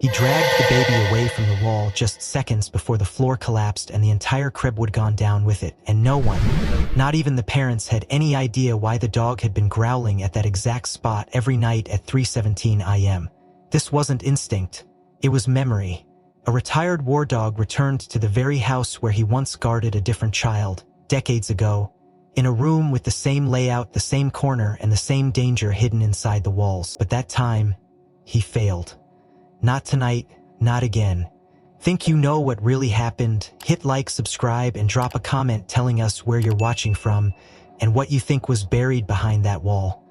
He dragged the baby away from the wall just seconds before the floor collapsed and the entire crib would gone down with it, and no one, not even the parents, had any idea why the dog had been growling at that exact spot every night at 3:17 a.m. This wasn't instinct, it was memory. A retired war dog returned to the very house where he once guarded a different child, decades ago, in a room with the same layout, the same corner, and the same danger hidden inside the walls. But that time, he failed. Not tonight, not again. Think you know what really happened? Hit like, subscribe, and drop a comment telling us where you're watching from and what you think was buried behind that wall.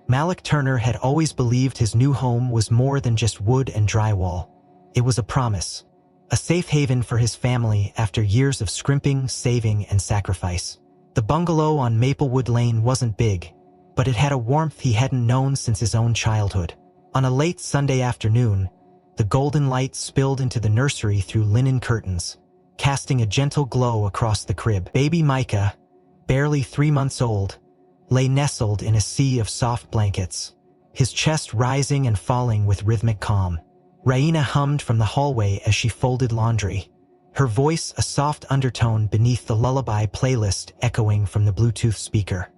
Malik Turner had always believed his new home was more than just wood and drywall. It was a promise, a safe haven for his family after years of scrimping, saving, and sacrifice. The bungalow on Maplewood Lane wasn't big, but it had a warmth he hadn't known since his own childhood. On a late Sunday afternoon, the golden light spilled into the nursery through linen curtains, casting a gentle glow across the crib. Baby Micah, barely 3 months old, lay nestled in a sea of soft blankets, his chest rising and falling with rhythmic calm. Raina hummed from the hallway as she folded laundry, her voice a soft undertone beneath the lullaby playlist echoing from the Bluetooth speaker.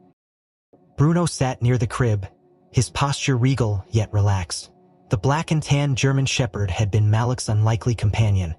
Bruno sat near the crib, his posture regal yet relaxed. The black and tan German Shepherd had been Malik's unlikely companion,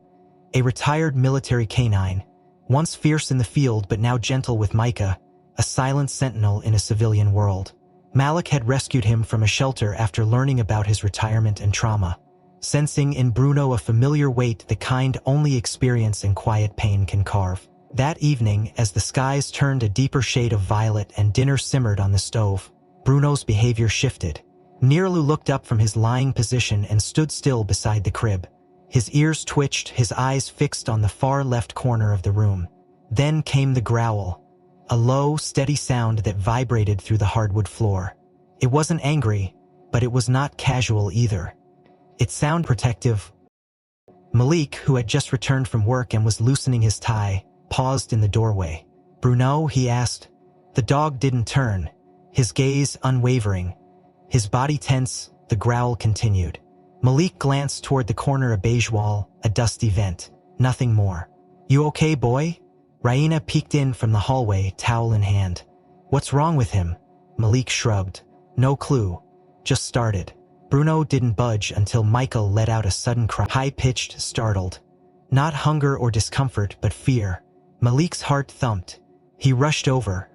a retired military canine, once fierce in the field but now gentle with Micah, a silent sentinel in a civilian world. Malik had rescued him from a shelter after learning about his retirement and trauma, sensing in Bruno a familiar weight, the kind only experience and quiet pain can carve. That evening, as the skies turned a deeper shade of violet and dinner simmered on the stove, Bruno's behavior shifted. Nirlu looked up from his lying position and stood still beside the crib. His ears twitched, his eyes fixed on the far left corner of the room. Then came the growl, a low, steady sound that vibrated through the hardwood floor. It wasn't angry, but it was not casual either. It sounded protective. Malik, who had just returned from work and was loosening his tie, paused in the doorway. "Bruno?" he asked. The dog didn't turn, his gaze unwavering. His body tense, the growl continued. Malik glanced toward the corner, a beige wall, a dusty vent. Nothing more. "You okay, boy?" Raina peeked in from the hallway, towel in hand. "What's wrong with him?" Malik shrugged. "No clue. Just started." Bruno didn't budge until Michael let out a sudden cry, high-pitched, startled. Not hunger or discomfort, but fear. Malik's heart thumped. He rushed over,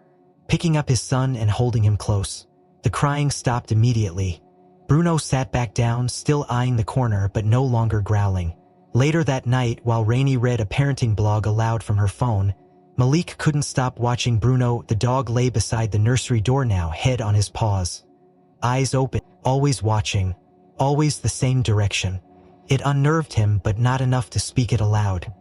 picking up his son and holding him close. The crying stopped immediately. Bruno sat back down, still eyeing the corner but no longer growling. Later that night, while Rainey read a parenting blog aloud from her phone, Malik couldn't stop watching Bruno. The dog lay beside the nursery door now, head on his paws, eyes open, always watching, always the same direction. It unnerved him, but not enough to speak it aloud.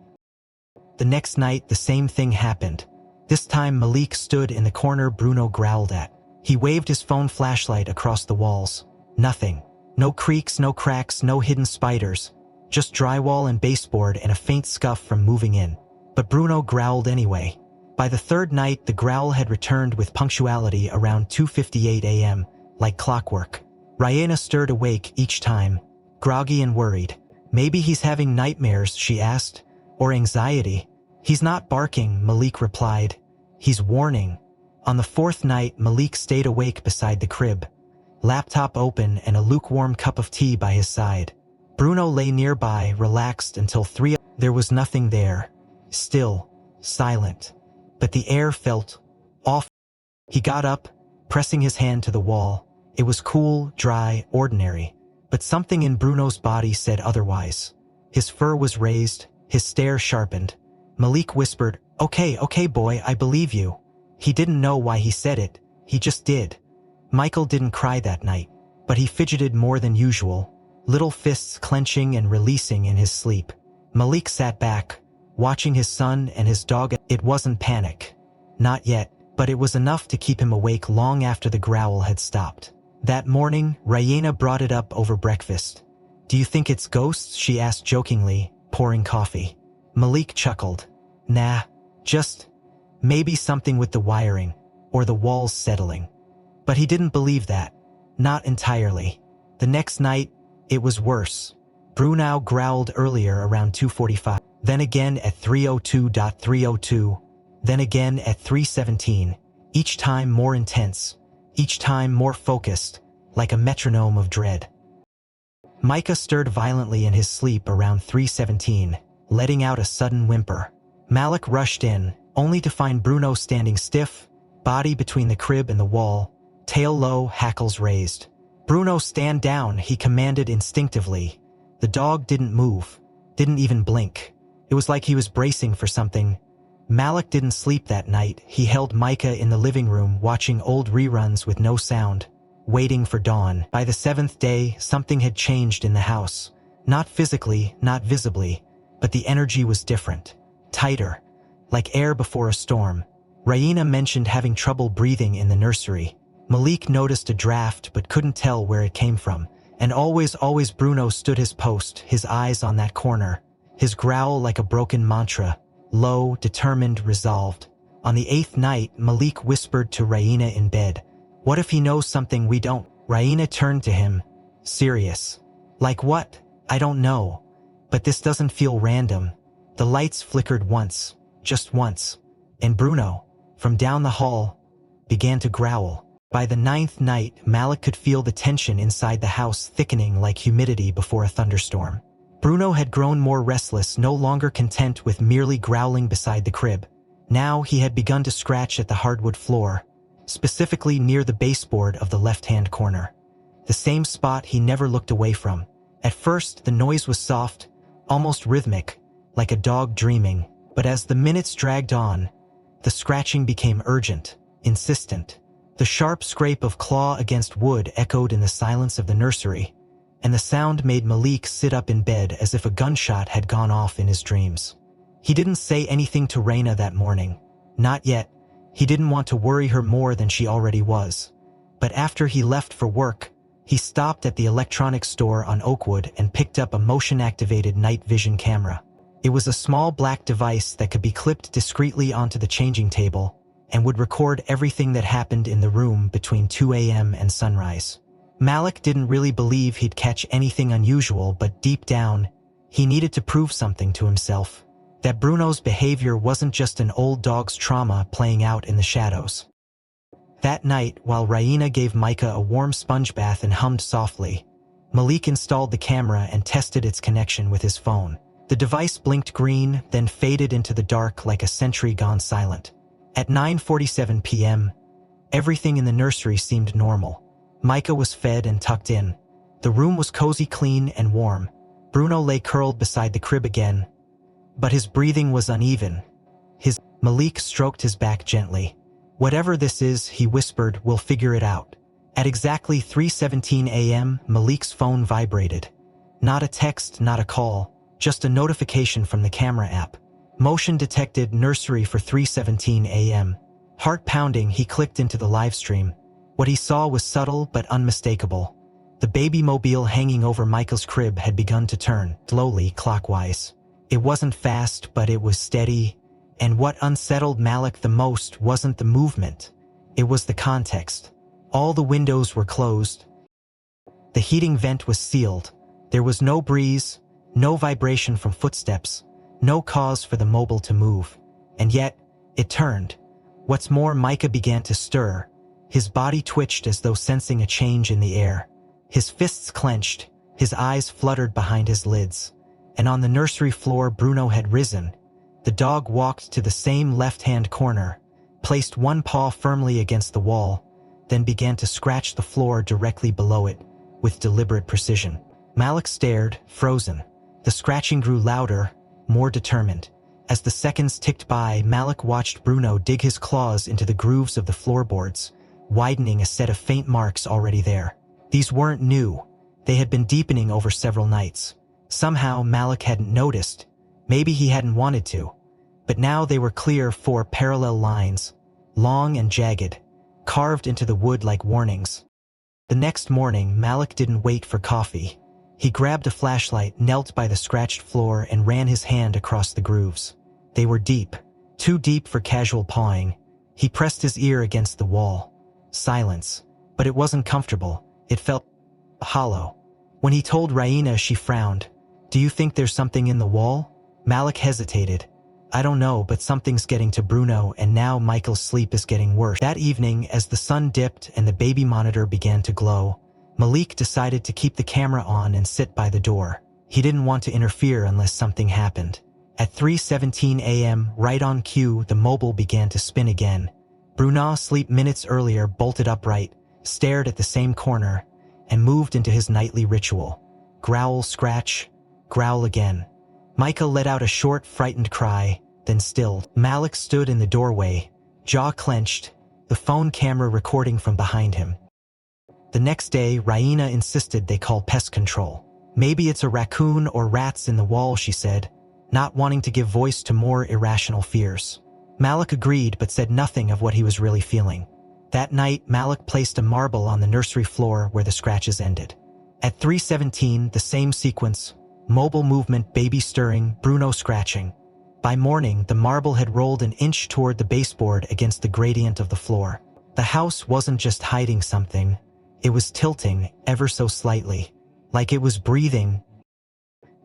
The next night, the same thing happened. This time Malik stood in the corner Bruno growled at. He waved his phone flashlight across the walls. Nothing. No creaks, no cracks, no hidden spiders. Just drywall and baseboard and a faint scuff from moving in. But Bruno growled anyway. By the third night, the growl had returned with punctuality around 2:58 a.m., like clockwork. Raina stirred awake each time, groggy and worried. "Maybe he's having nightmares," she asked, "or anxiety." "He's not barking," Malik replied. "He's warning." On the fourth night, Malik stayed awake beside the crib, laptop open and a lukewarm cup of tea by his side. Bruno lay nearby, relaxed until 3. There was nothing there. Still, silent. But the air felt off. He got up, pressing his hand to the wall. It was cool, dry, ordinary. But something in Bruno's body said otherwise. His fur was raised, his stare sharpened. Malik whispered, okay, boy, I believe you." He didn't know why he said it, he just did. Michael didn't cry that night, but he fidgeted more than usual, little fists clenching and releasing in his sleep. Malik sat back, watching his son and his dog. It wasn't panic. Not yet, but it was enough to keep him awake long after the growl had stopped. That morning, Raina brought it up over breakfast. "Do you think it's ghosts?" she asked jokingly, pouring coffee. Malik chuckled. "Nah, just maybe something with the wiring, or the walls settling." But he didn't believe that. Not entirely. The next night, it was worse. Bruno growled earlier around 2:45, then again at 3:02:302, then again at 3:17, each time more intense, each time more focused, like a metronome of dread. Micah stirred violently in his sleep around 3:17, letting out a sudden whimper. Malik rushed in, only to find Bruno standing stiff, body between the crib and the wall, tail low, hackles raised. "Bruno, stand down," he commanded instinctively. The dog didn't move, didn't even blink. It was like he was bracing for something. Malik didn't sleep that night. He held Micah in the living room watching old reruns with no sound, waiting for dawn. By the 7th day, something had changed in the house. Not physically, not visibly, but the energy was different. Tighter, like air before a storm. Raina mentioned having trouble breathing in the nursery. Malik noticed a draft but couldn't tell where it came from. And always Bruno stood his post, his eyes on that corner, his growl like a broken mantra, low, determined, resolved. On the 8th night, Malik whispered to Raina in bed, "What if he knows something we don't?" Raina turned to him, serious. "Like what? I don't know. But this doesn't feel random." The lights flickered once, just once, and Bruno, from down the hall, began to growl. By the 9th night, Malik could feel the tension inside the house thickening like humidity before a thunderstorm. Bruno had grown more restless, no longer content with merely growling beside the crib. Now he had begun to scratch at the hardwood floor, specifically near the baseboard of the left-hand corner. The same spot he never looked away from. At first, the noise was soft, almost rhythmic, like a dog dreaming. But as the minutes dragged on, the scratching became urgent, insistent. The sharp scrape of claw against wood echoed in the silence of the nursery, and the sound made Malik sit up in bed as if a gunshot had gone off in his dreams. He didn't say anything to Raina that morning. Not yet. He didn't want to worry her more than she already was. But after he left for work, he stopped at the electronics store on Oakwood and picked up a motion-activated night vision camera. It was a small black device that could be clipped discreetly onto the changing table and would record everything that happened in the room between 2 a.m. and sunrise. Malik didn't really believe he'd catch anything unusual, but deep down, he needed to prove something to himself. That Bruno's behavior wasn't just an old dog's trauma playing out in the shadows. That night, while Raina gave Micah a warm sponge bath and hummed softly, Malik installed the camera and tested its connection with his phone. The device blinked green, then faded into the dark like a sentry gone silent. At 9:47 p.m., everything in the nursery seemed normal. Micah was fed and tucked in. The room was cozy, clean, and warm. Bruno lay curled beside the crib again, but his breathing was uneven. Malik stroked his back gently. "Whatever this is," he whispered, "we'll figure it out." At exactly 3:17 a.m., Malik's phone vibrated. Not a text, not a call, just a notification from the camera app. Motion detected, nursery for 3:17 a.m. Heart pounding, he clicked into the live stream. What he saw was subtle but unmistakable. The baby mobile hanging over Michael's crib had begun to turn, slowly, clockwise. It wasn't fast, but it was steady. And what unsettled Malik the most wasn't the movement. It was the context. All the windows were closed. The heating vent was sealed. There was no breeze, no vibration from footsteps, no cause for the mobile to move. And yet, it turned. What's more, Micah began to stir. His body twitched as though sensing a change in the air. His fists clenched, his eyes fluttered behind his lids. And on the nursery floor, Bruno had risen. The dog walked to the same left-hand corner, placed one paw firmly against the wall, then began to scratch the floor directly below it, with deliberate precision. Malik stared, frozen. The scratching grew louder, more determined. As the seconds ticked by, Malik watched Bruno dig his claws into the grooves of the floorboards, widening a set of faint marks already there. These weren't new. They had been deepening over several nights. Somehow Malik hadn't noticed. Maybe he hadn't wanted to. But now they were clear, 4 parallel lines, long and jagged, carved into the wood like warnings. The next morning, Malik didn't wait for coffee. He grabbed a flashlight, knelt by the scratched floor, and ran his hand across the grooves. They were deep, too deep for casual pawing. He pressed his ear against the wall. Silence. But it wasn't comfortable. It felt hollow. When he told Raina, she frowned. "Do you think there's something in the wall?" Malik hesitated. "I don't know, but something's getting to Bruno, and now Michael's sleep is getting worse." That evening, as the sun dipped and the baby monitor began to glow, Malik decided to keep the camera on and sit by the door. He didn't want to interfere unless something happened. At 3:17 a.m., right on cue, the mobile began to spin again. Bruno, asleep minutes earlier, bolted upright, stared at the same corner, and moved into his nightly ritual. Growl, scratch, growl again. Micah let out a short, frightened cry, then stilled. Malik stood in the doorway, jaw clenched, the phone camera recording from behind him. The next day, Raina insisted they call pest control. "Maybe it's a raccoon or rats in the wall," she said, not wanting to give voice to more irrational fears. Malik agreed but said nothing of what he was really feeling. That night, Malik placed a marble on the nursery floor where the scratches ended. At 3:17, the same sequence: mobile movement, baby stirring, Bruno scratching. By morning, the marble had rolled an inch toward the baseboard against the gradient of the floor. The house wasn't just hiding something, it was tilting, ever so slightly, like it was breathing.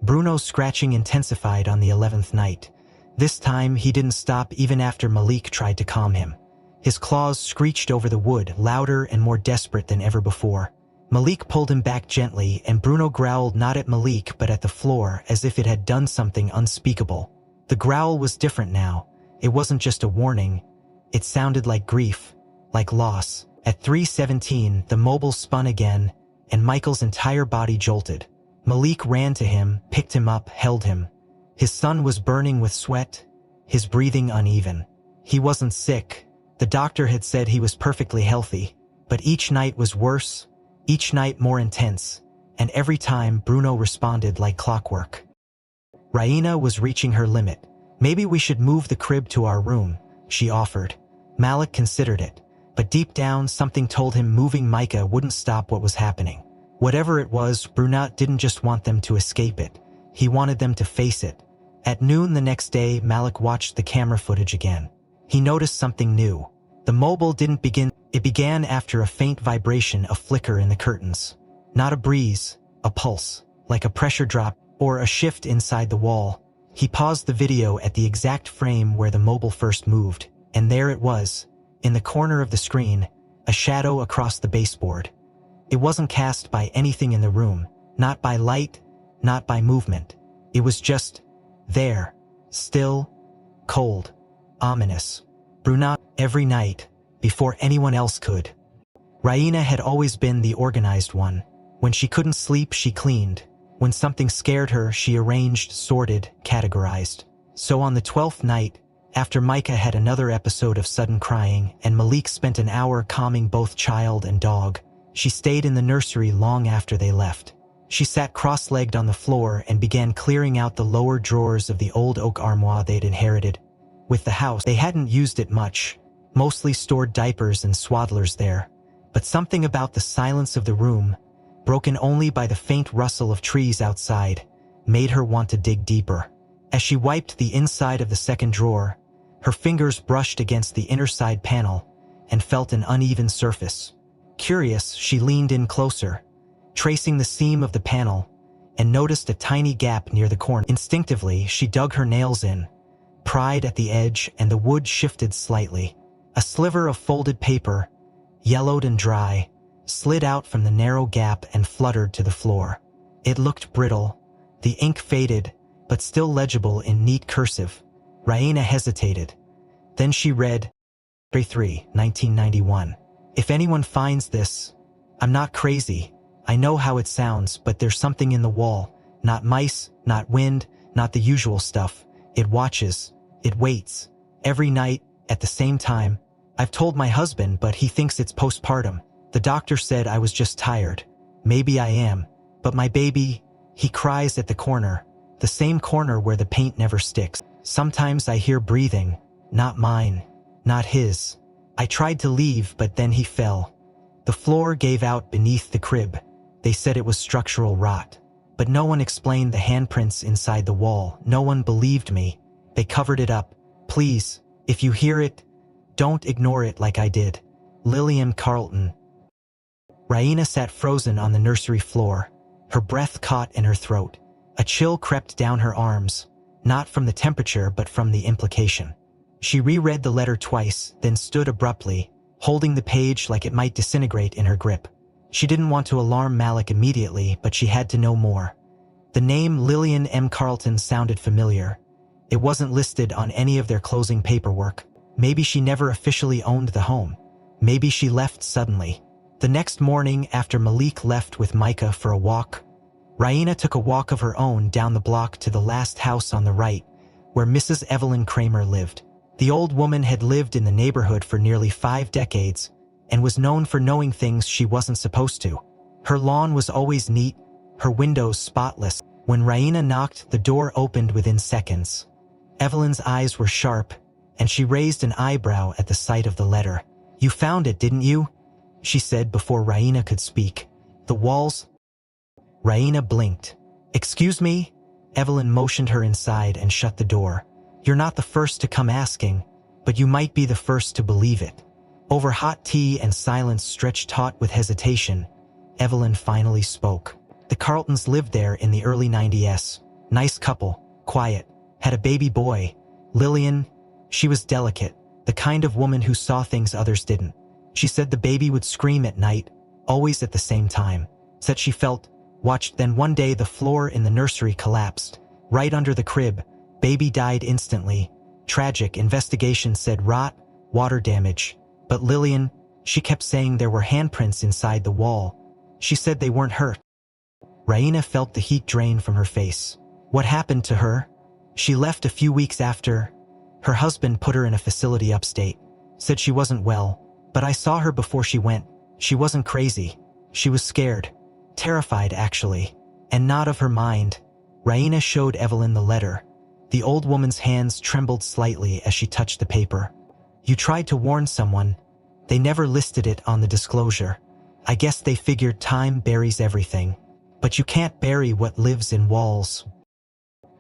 Bruno's scratching intensified on the 11th night. This time, he didn't stop even after Malik tried to calm him. His claws screeched over the wood, louder and more desperate than ever before. Malik pulled him back gently, and Bruno growled not at Malik but at the floor, as if it had done something unspeakable. The growl was different now. It wasn't just a warning. It sounded like grief, like loss. At 3:17, the mobile spun again, and Michael's entire body jolted. Malik ran to him, picked him up, held him. His son was burning with sweat, his breathing uneven. He wasn't sick. The doctor had said he was perfectly healthy, but each night was worse, each night more intense, and every time Bruno responded like clockwork. Raina was reaching her limit. "Maybe we should move the crib to our room," she offered. Malik considered it, but deep down something told him moving Micah wouldn't stop what was happening. Whatever it was, Bruno didn't just want them to escape it. He wanted them to face it. At noon the next day, Malik watched the camera footage again. He noticed something new. The mobile didn't begin. It began after a faint vibration, a flicker in the curtains. Not a breeze, a pulse, like a pressure drop or a shift inside the wall. He paused the video at the exact frame where the mobile first moved, and there it was, in the corner of the screen, a shadow across the baseboard. It wasn't cast by anything in the room, not by light, not by movement. It was just there, still, cold, ominous. Bruno, every night, before anyone else could. Raina had always been the organized one. When she couldn't sleep, she cleaned. When something scared her, she arranged, sorted, categorized. So on the 12th night, after Micah had another episode of sudden crying and Malik spent an hour calming both child and dog, she stayed in the nursery long after they left. She sat cross-legged on the floor and began clearing out the lower drawers of the old oak armoire they'd inherited. With the house, they hadn't used it much, mostly stored diapers and swaddlers there. But something about the silence of the room, broken only by the faint rustle of trees outside, made her want to dig deeper. As she wiped the inside of the second drawer, her fingers brushed against the inner side panel and felt an uneven surface. Curious, she leaned in closer, tracing the seam of the panel, and noticed a tiny gap near the corner. Instinctively, she dug her nails in, pried at the edge, and the wood shifted slightly. A sliver of folded paper, yellowed and dry, slid out from the narrow gap and fluttered to the floor. It looked brittle, the ink faded, but still legible in neat cursive. Raina hesitated. Then she read, 3, 1991. "If anyone finds this, I'm not crazy. I know how it sounds, but there's something in the wall. Not mice, not wind, not the usual stuff. It watches. It waits. Every night, at the same time. I've told my husband, but he thinks it's postpartum. The doctor said I was just tired. Maybe I am. But my baby, he cries at the corner. The same corner where the paint never sticks. Sometimes I hear breathing. Not mine. Not his. I tried to leave, but then he fell. The floor gave out beneath the crib. They said it was structural rot. But no one explained the handprints inside the wall. No one believed me. They covered it up. Please, if you hear it, don't ignore it like I did. Lillian Carlton." Raina sat frozen on the nursery floor, her breath caught in her throat. A chill crept down her arms, not from the temperature but from the implication. She reread the letter twice, then stood abruptly, holding the page like it might disintegrate in her grip. She didn't want to alarm Malik immediately, but she had to know more. The name Lillian M. Carlton sounded familiar. It wasn't listed on any of their closing paperwork. Maybe she never officially owned the home. Maybe she left suddenly. The next morning, after Malik left with Micah for a walk, Raina took a walk of her own down the block to the last house on the right, where Mrs. Evelyn Kramer lived. The old woman had lived in the neighborhood for nearly 5 decades and was known for knowing things she wasn't supposed to. Her lawn was always neat, her windows spotless. When Raina knocked, the door opened within seconds. Evelyn's eyes were sharp, and she raised an eyebrow at the sight of the letter. "You found it, didn't you?" she said before Raina could speak. "The walls?" Raina blinked. "Excuse me?" Evelyn motioned her inside and shut the door. "You're not the first to come asking, but you might be the first to believe it." Over hot tea and silence stretched taut with hesitation, Evelyn finally spoke. "The Carltons lived there in the early 90s. Nice couple, quiet, had a baby boy. Lillian, she was delicate, the kind of woman who saw things others didn't. She said the baby would scream at night, always at the same time. Said she watched, then one day the floor in the nursery collapsed. Right under the crib, baby died instantly. Tragic, investigation said rot, water damage. But Lillian, she kept saying there were handprints inside the wall. She said they weren't hurt." Raina felt the heat drain from her face. "What happened to her?" "She left a few weeks after. Her husband put her in a facility upstate. Said she wasn't well, but I saw her before she went. She wasn't crazy. She was scared. Terrified, actually. And not of her mind." Raina showed Evelyn the letter. The old woman's hands trembled slightly as she touched the paper. "You tried to warn someone. They never listed it on the disclosure. I guess they figured time buries everything. But you can't bury what lives in walls."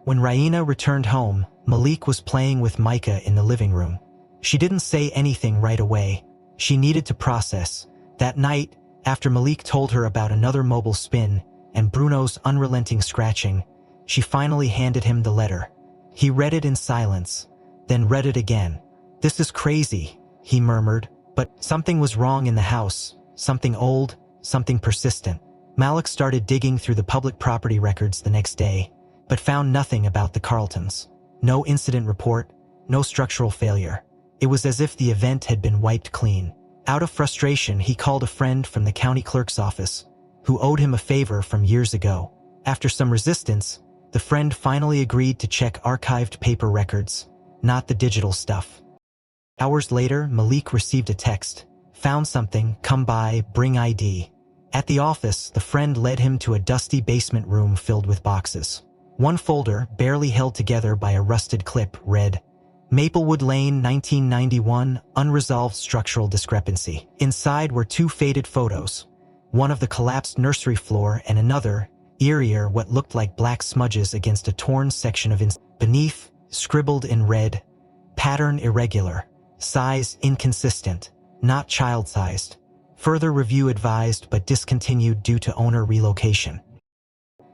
When Raina returned home, Malik was playing with Micah in the living room. She didn't say anything right away. She needed to process. That night, after Malik told her about another mobile spin and Bruno's unrelenting scratching, she finally handed him the letter. He read it in silence, then read it again. "This is crazy," he murmured, but something was wrong in the house, something old, something persistent. Malik started digging through the public property records the next day, but found nothing about the Carltons. No incident report, no structural failure. It was as if the event had been wiped clean. Out of frustration, he called a friend from the county clerk's office, who owed him a favor from years ago. After some resistance, the friend finally agreed to check archived paper records, not the digital stuff. Hours later, Malik received a text. "Found something, come by, bring ID." At the office, the friend led him to a dusty basement room filled with boxes. One folder, barely held together by a rusted clip, read, "Maplewood Lane, 1991, unresolved structural discrepancy." Inside were 2 faded photos, one of the collapsed nursery floor and another, eerier, what looked like black smudges against a torn section of beneath, scribbled in red, "Pattern irregular. Size inconsistent. Not child-sized. Further review advised but discontinued due to owner relocation."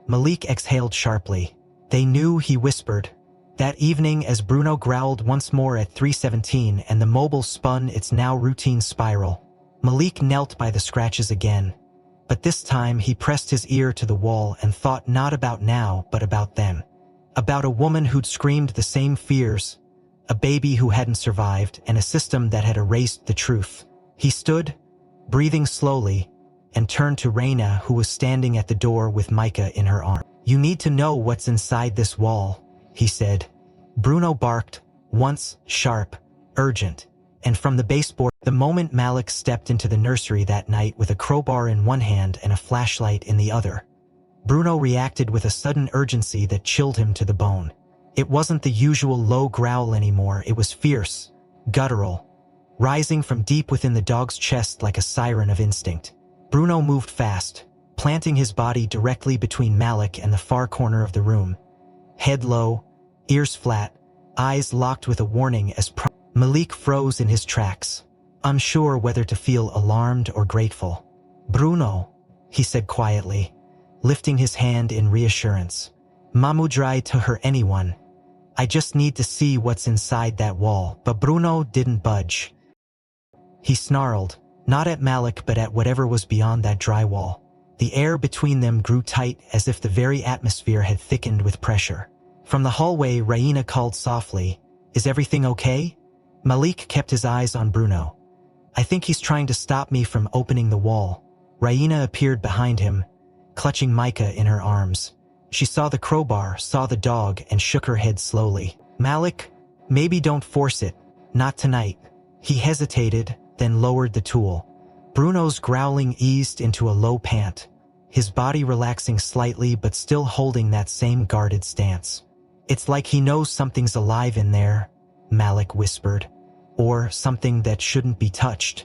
Malik exhaled sharply. "They knew," he whispered. That evening, as Bruno growled once more at 3:17 and the mobile spun its now routine spiral, Malik knelt by the scratches again. But this time he pressed his ear to the wall and thought not about now, but about then. About a woman who'd screamed the same fears, a baby who hadn't survived, and a system that had erased the truth. He stood, breathing slowly, and turned to Raina, who was standing at the door with Micah in her arm. "You need to know what's inside this wall," he said. Bruno barked, once sharp, urgent, and from the baseboard. The moment Malik stepped into the nursery that night with a crowbar in one hand and a flashlight in the other, Bruno reacted with a sudden urgency that chilled him to the bone. It wasn't the usual low growl anymore, it was fierce, guttural, rising from deep within the dog's chest like a siren of instinct. Bruno moved fast, planting his body directly between Malik and the far corner of the room. Head low, ears flat, eyes locked with a warning as Malik froze in his tracks, unsure whether to feel alarmed or grateful. "Bruno," he said quietly, lifting his hand in reassurance. Mamudrai to her anyone. I just need to see what's inside that wall. But Bruno didn't budge. He snarled, not at Malik but at whatever was beyond that drywall. The air between them grew tight as if the very atmosphere had thickened with pressure. From the hallway, Raina called softly, "Is everything okay?" Malik kept his eyes on Bruno. "I think he's trying to stop me from opening the wall." Raina appeared behind him, clutching Micah in her arms. She saw the crowbar, saw the dog, and shook her head slowly. "Malik, maybe don't force it. Not tonight." He hesitated, then lowered the tool. Bruno's growling eased into a low pant, his body relaxing slightly but still holding that same guarded stance. "It's like he knows something's alive in there," Malik whispered, "or something that shouldn't be touched."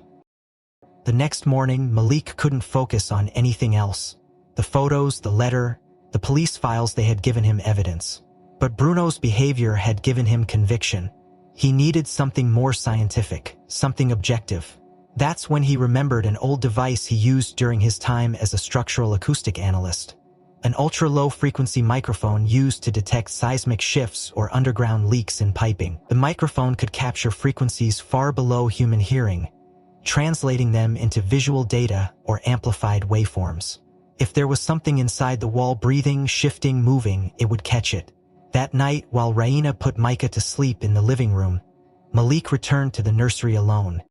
The next morning, Malik couldn't focus on anything else. The photos, the letter, the police files, they had given him evidence. But Bruno's behavior had given him conviction. He needed something more scientific, something objective. That's when he remembered an old device he used during his time as a structural acoustic analyst. An ultra-low frequency microphone used to detect seismic shifts or underground leaks in piping. The microphone could capture frequencies far below human hearing, translating them into visual data or amplified waveforms. If there was something inside the wall breathing, shifting, moving, it would catch it. That night, while Raina put Micah to sleep in the living room, Malik returned to the nursery alone.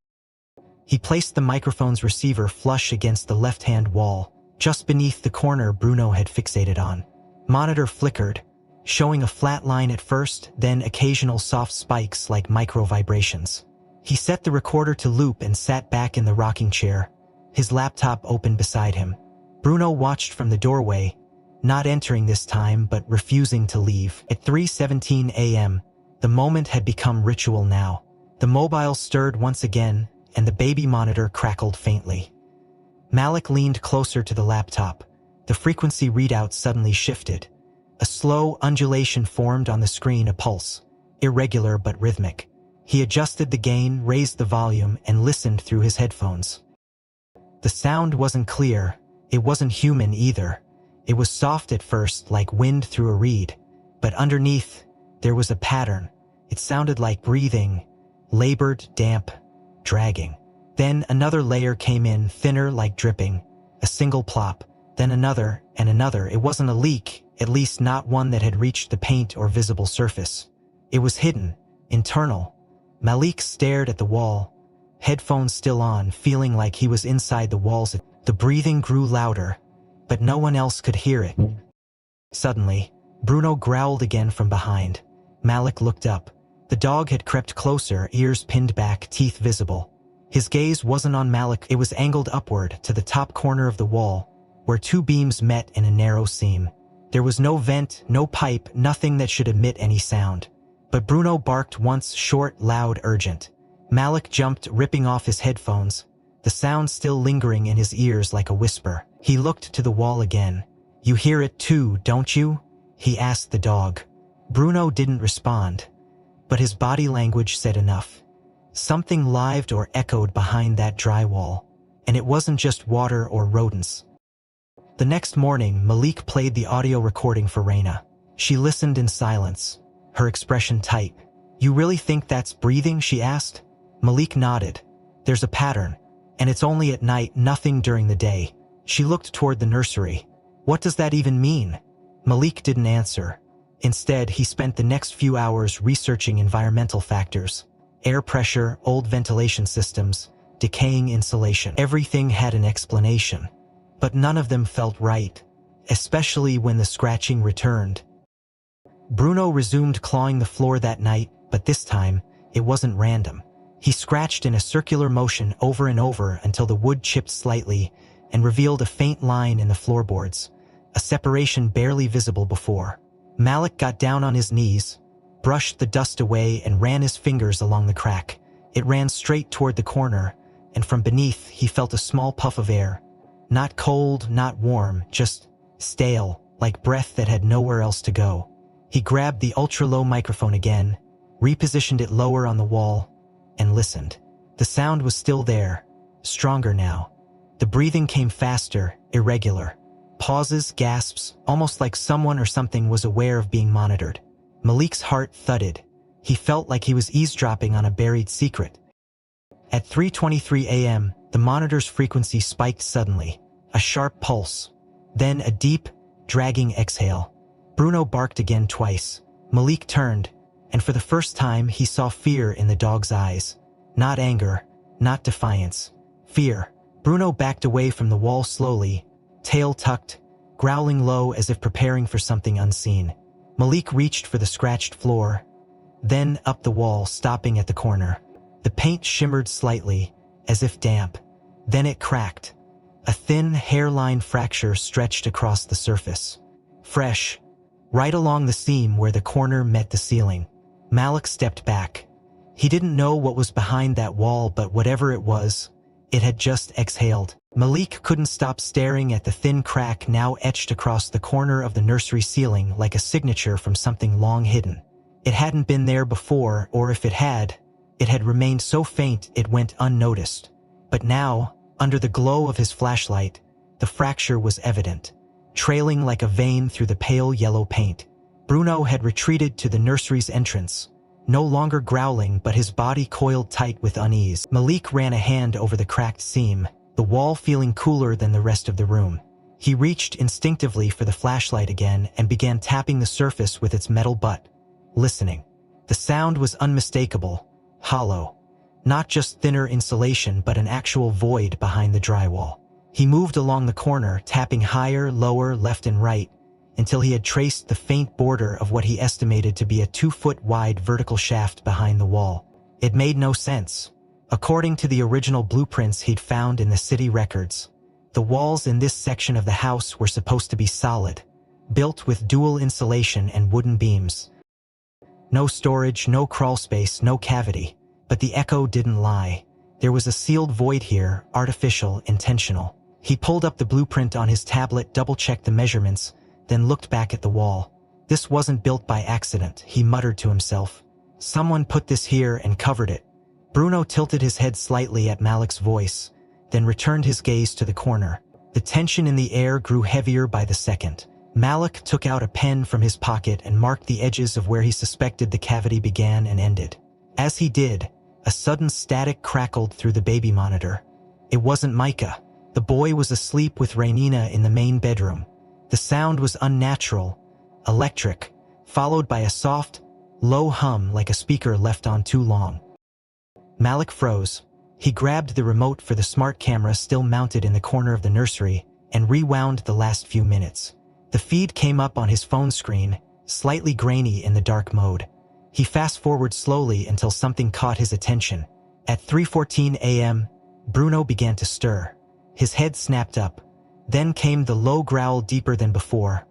He placed the microphone's receiver flush against the left-hand wall, just beneath the corner Bruno had fixated on. Monitor flickered, showing a flat line at first, then occasional soft spikes like micro-vibrations. He set the recorder to loop and sat back in the rocking chair, his laptop open beside him. Bruno watched from the doorway, not entering this time but refusing to leave. At 3:17 a.m., the moment had become ritual now. The mobile stirred once again, and the baby monitor crackled faintly. Malik leaned closer to the laptop. The frequency readout suddenly shifted. A slow undulation formed on the screen, a pulse, irregular but rhythmic. He adjusted the gain, raised the volume, and listened through his headphones. The sound wasn't clear. It wasn't human either. It was soft at first, like wind through a reed. But underneath, there was a pattern. It sounded like breathing, labored, damp, dragging. Then another layer came in, thinner, like dripping. A single plop, then another and another. It wasn't a leak, at least not one that had reached the paint or visible surface. It was hidden, internal. Malik stared at the wall, headphones still on, feeling like he was inside the walls. The breathing grew louder, but no one else could hear it. Suddenly, Bruno growled again from behind. Malik looked up. The dog had crept closer, ears pinned back, teeth visible. His gaze wasn't on Malik, it was angled upward to the top corner of the wall, where two beams met in a narrow seam. There was no vent, no pipe, nothing that should emit any sound. But Bruno barked once, short, loud, urgent. Malik jumped, ripping off his headphones, the sound still lingering in his ears like a whisper. He looked to the wall again. "You hear it too, don't you?" he asked the dog. Bruno didn't respond, but his body language said enough. Something lived or echoed behind that drywall, and it wasn't just water or rodents. The next morning, Malik played the audio recording for Raina. She listened in silence, her expression tight. "You really think that's breathing?" she asked. Malik nodded. "There's a pattern, and it's only at night, nothing during the day." She looked toward the nursery. "What does that even mean?" Malik didn't answer. Instead, he spent the next few hours researching environmental factors. Air pressure, old ventilation systems, decaying insulation. Everything had an explanation, but none of them felt right, especially when the scratching returned. Bruno resumed clawing the floor that night, but this time, it wasn't random. He scratched in a circular motion over and over until the wood chipped slightly and revealed a faint line in the floorboards, a separation barely visible before. Malik got down on his knees, brushed the dust away, and ran his fingers along the crack. It ran straight toward the corner, and from beneath he felt a small puff of air. Not cold, not warm, just stale, like breath that had nowhere else to go. He grabbed the ultra-low microphone again, repositioned it lower on the wall, and listened. The sound was still there, stronger now. The breathing came faster, irregular. Pauses, gasps, almost like someone or something was aware of being monitored. Malik's heart thudded. He felt like he was eavesdropping on a buried secret. At 3:23 a.m., the monitor's frequency spiked suddenly. A sharp pulse. Then a deep, dragging exhale. Bruno barked again twice. Malik turned, and for the first time he saw fear in the dog's eyes. Not anger, not defiance. Fear. Bruno backed away from the wall slowly, tail tucked, growling low as if preparing for something unseen. Malik reached for the scratched floor, then up the wall, stopping at the corner. The paint shimmered slightly, as if damp. Then it cracked. A thin hairline fracture stretched across the surface. Fresh, right along the seam where the corner met the ceiling. Malik stepped back. He didn't know what was behind that wall, but whatever it was, it had just exhaled. Malik couldn't stop staring at the thin crack now etched across the corner of the nursery ceiling like a signature from something long hidden. It hadn't been there before, or if it had remained so faint it went unnoticed. But now, under the glow of his flashlight, the fracture was evident, trailing like a vein through the pale yellow paint. Bruno had retreated to the nursery's entrance, no longer growling but his body coiled tight with unease. Malik ran a hand over the cracked seam, the wall feeling cooler than the rest of the room. He reached instinctively for the flashlight again and began tapping the surface with its metal butt, listening. The sound was unmistakable, hollow. Not just thinner insulation but an actual void behind the drywall. He moved along the corner, tapping higher, lower, left and right, until he had traced the faint border of what he estimated to be a 2-foot-wide vertical shaft behind the wall. It made no sense. According to the original blueprints he'd found in the city records, the walls in this section of the house were supposed to be solid, built with dual insulation and wooden beams. No storage, no crawlspace, no cavity. But the echo didn't lie. There was a sealed void here, artificial, intentional. He pulled up the blueprint on his tablet, double-checked the measurements, then looked back at the wall. This wasn't built by accident, he muttered to himself. Someone put this here and covered it. Bruno tilted his head slightly at Malik's voice, then returned his gaze to the corner. The tension in the air grew heavier by the second. Malik took out a pen from his pocket and marked the edges of where he suspected the cavity began and ended. As he did, a sudden static crackled through the baby monitor. It wasn't Micah. The boy was asleep with Rainina in the main bedroom. The sound was unnatural, electric, followed by a soft, low hum like a speaker left on too long. Malik froze. He grabbed the remote for the smart camera still mounted in the corner of the nursery and rewound the last few minutes. The feed came up on his phone screen, slightly grainy in the dark mode. He fast-forwarded slowly until something caught his attention. At 3:14 a.m., Bruno began to stir. His head snapped up. Then came the low growl deeper than before,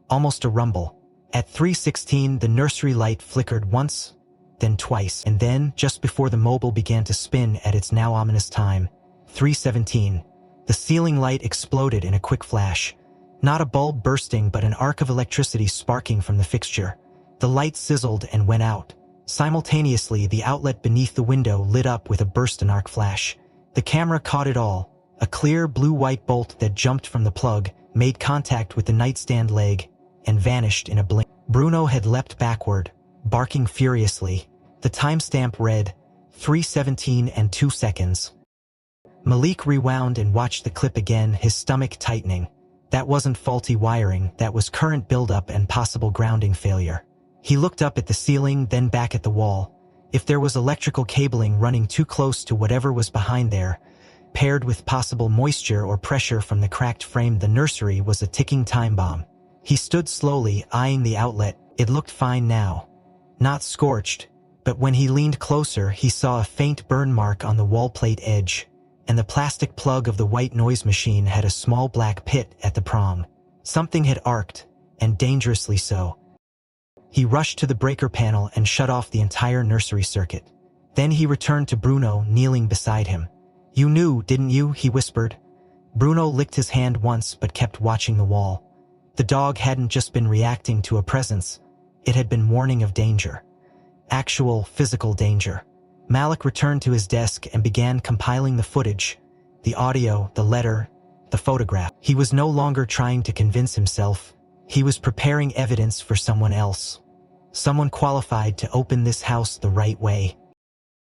almost a rumble. At 3:16, the nursery light flickered once, then twice, and then, just before the mobile began to spin at its now ominous time, 3:17, the ceiling light exploded in a quick flash. Not a bulb bursting but an arc of electricity sparking from the fixture. The light sizzled and went out. Simultaneously, the outlet beneath the window lit up with a burst and arc flash. The camera caught it all. A clear blue-white bolt that jumped from the plug, made contact with the nightstand leg, and vanished in a blink. Bruno had leapt backward, barking furiously. The timestamp read, 3:17 and 2 seconds. Malik rewound and watched the clip again, his stomach tightening. That wasn't faulty wiring, that was current buildup and possible grounding failure. He looked up at the ceiling, then back at the wall. If there was electrical cabling running too close to whatever was behind there, paired with possible moisture or pressure from the cracked frame, the nursery was a ticking time bomb. He stood slowly, eyeing the outlet. It looked fine now. Not scorched, but when he leaned closer, he saw a faint burn mark on the wall plate edge, and the plastic plug of the white noise machine had a small black pit at the prong. Something had arced, and dangerously so. He rushed to the breaker panel and shut off the entire nursery circuit. Then he returned to Bruno, kneeling beside him. "You knew, didn't you?" he whispered. Bruno licked his hand once but kept watching the wall. The dog hadn't just been reacting to a presence, it had been warning of danger. Actual, physical danger. Malik returned to his desk and began compiling the footage, the audio, the letter, the photograph. He was no longer trying to convince himself. He was preparing evidence for someone else. Someone qualified to open this house the right way.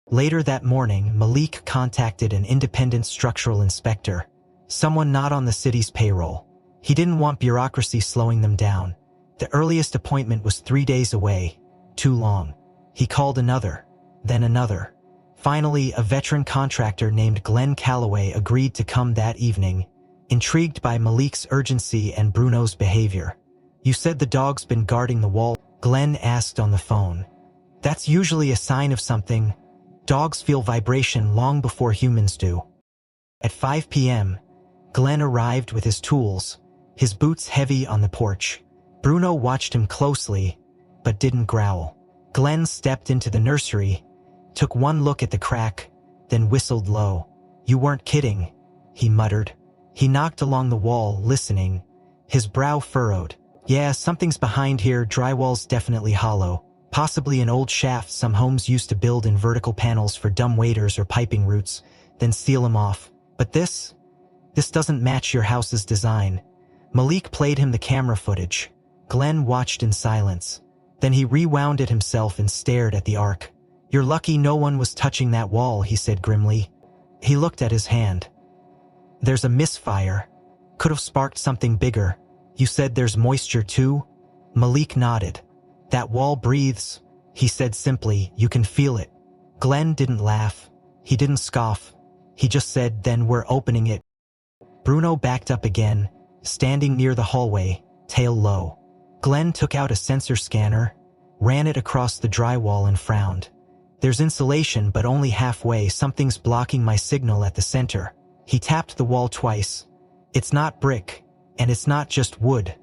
Later that morning, Malik contacted an independent structural inspector, someone not on the city's payroll. He didn't want bureaucracy slowing them down. The earliest appointment was 3 days away. Too long. He called another, then another. Finally, a veteran contractor named Glenn Calloway agreed to come that evening, intrigued by Malik's urgency and Bruno's behavior. "You said the dog's been guarding the wall?" Glenn asked on the phone. "That's usually a sign of something. Dogs feel vibration long before humans do." At 5 p.m., Glenn arrived with his tools, his boots heavy on the porch. Bruno watched him closely, but didn't growl. Glenn stepped into the nursery, took one look at the crack, then whistled low. "You weren't kidding," he muttered. He knocked along the wall, listening, his brow furrowed. "Yeah, something's behind here. Drywall's definitely hollow. Possibly an old shaft some homes used to build in vertical panels for dumb waiters or piping roots, then seal them off. But this doesn't match your house's design." Malik played him the camera footage. Glenn watched in silence. Then he rewound it himself and stared at the arc. "You're lucky no one was touching that wall," he said grimly. He looked at his hand. "There's a misfire. Could have sparked something bigger." "You said there's moisture too?" Malik nodded. "That wall breathes," he said simply. "You can feel it." Glenn didn't laugh. He didn't scoff. He just said, "Then we're opening it." Bruno backed up again, standing near the hallway, tail low. Glenn took out a sensor scanner, ran it across the drywall and frowned. "There's insulation, but only halfway. Something's blocking my signal at the center." He tapped the wall twice. "It's not brick, and it's not just wood."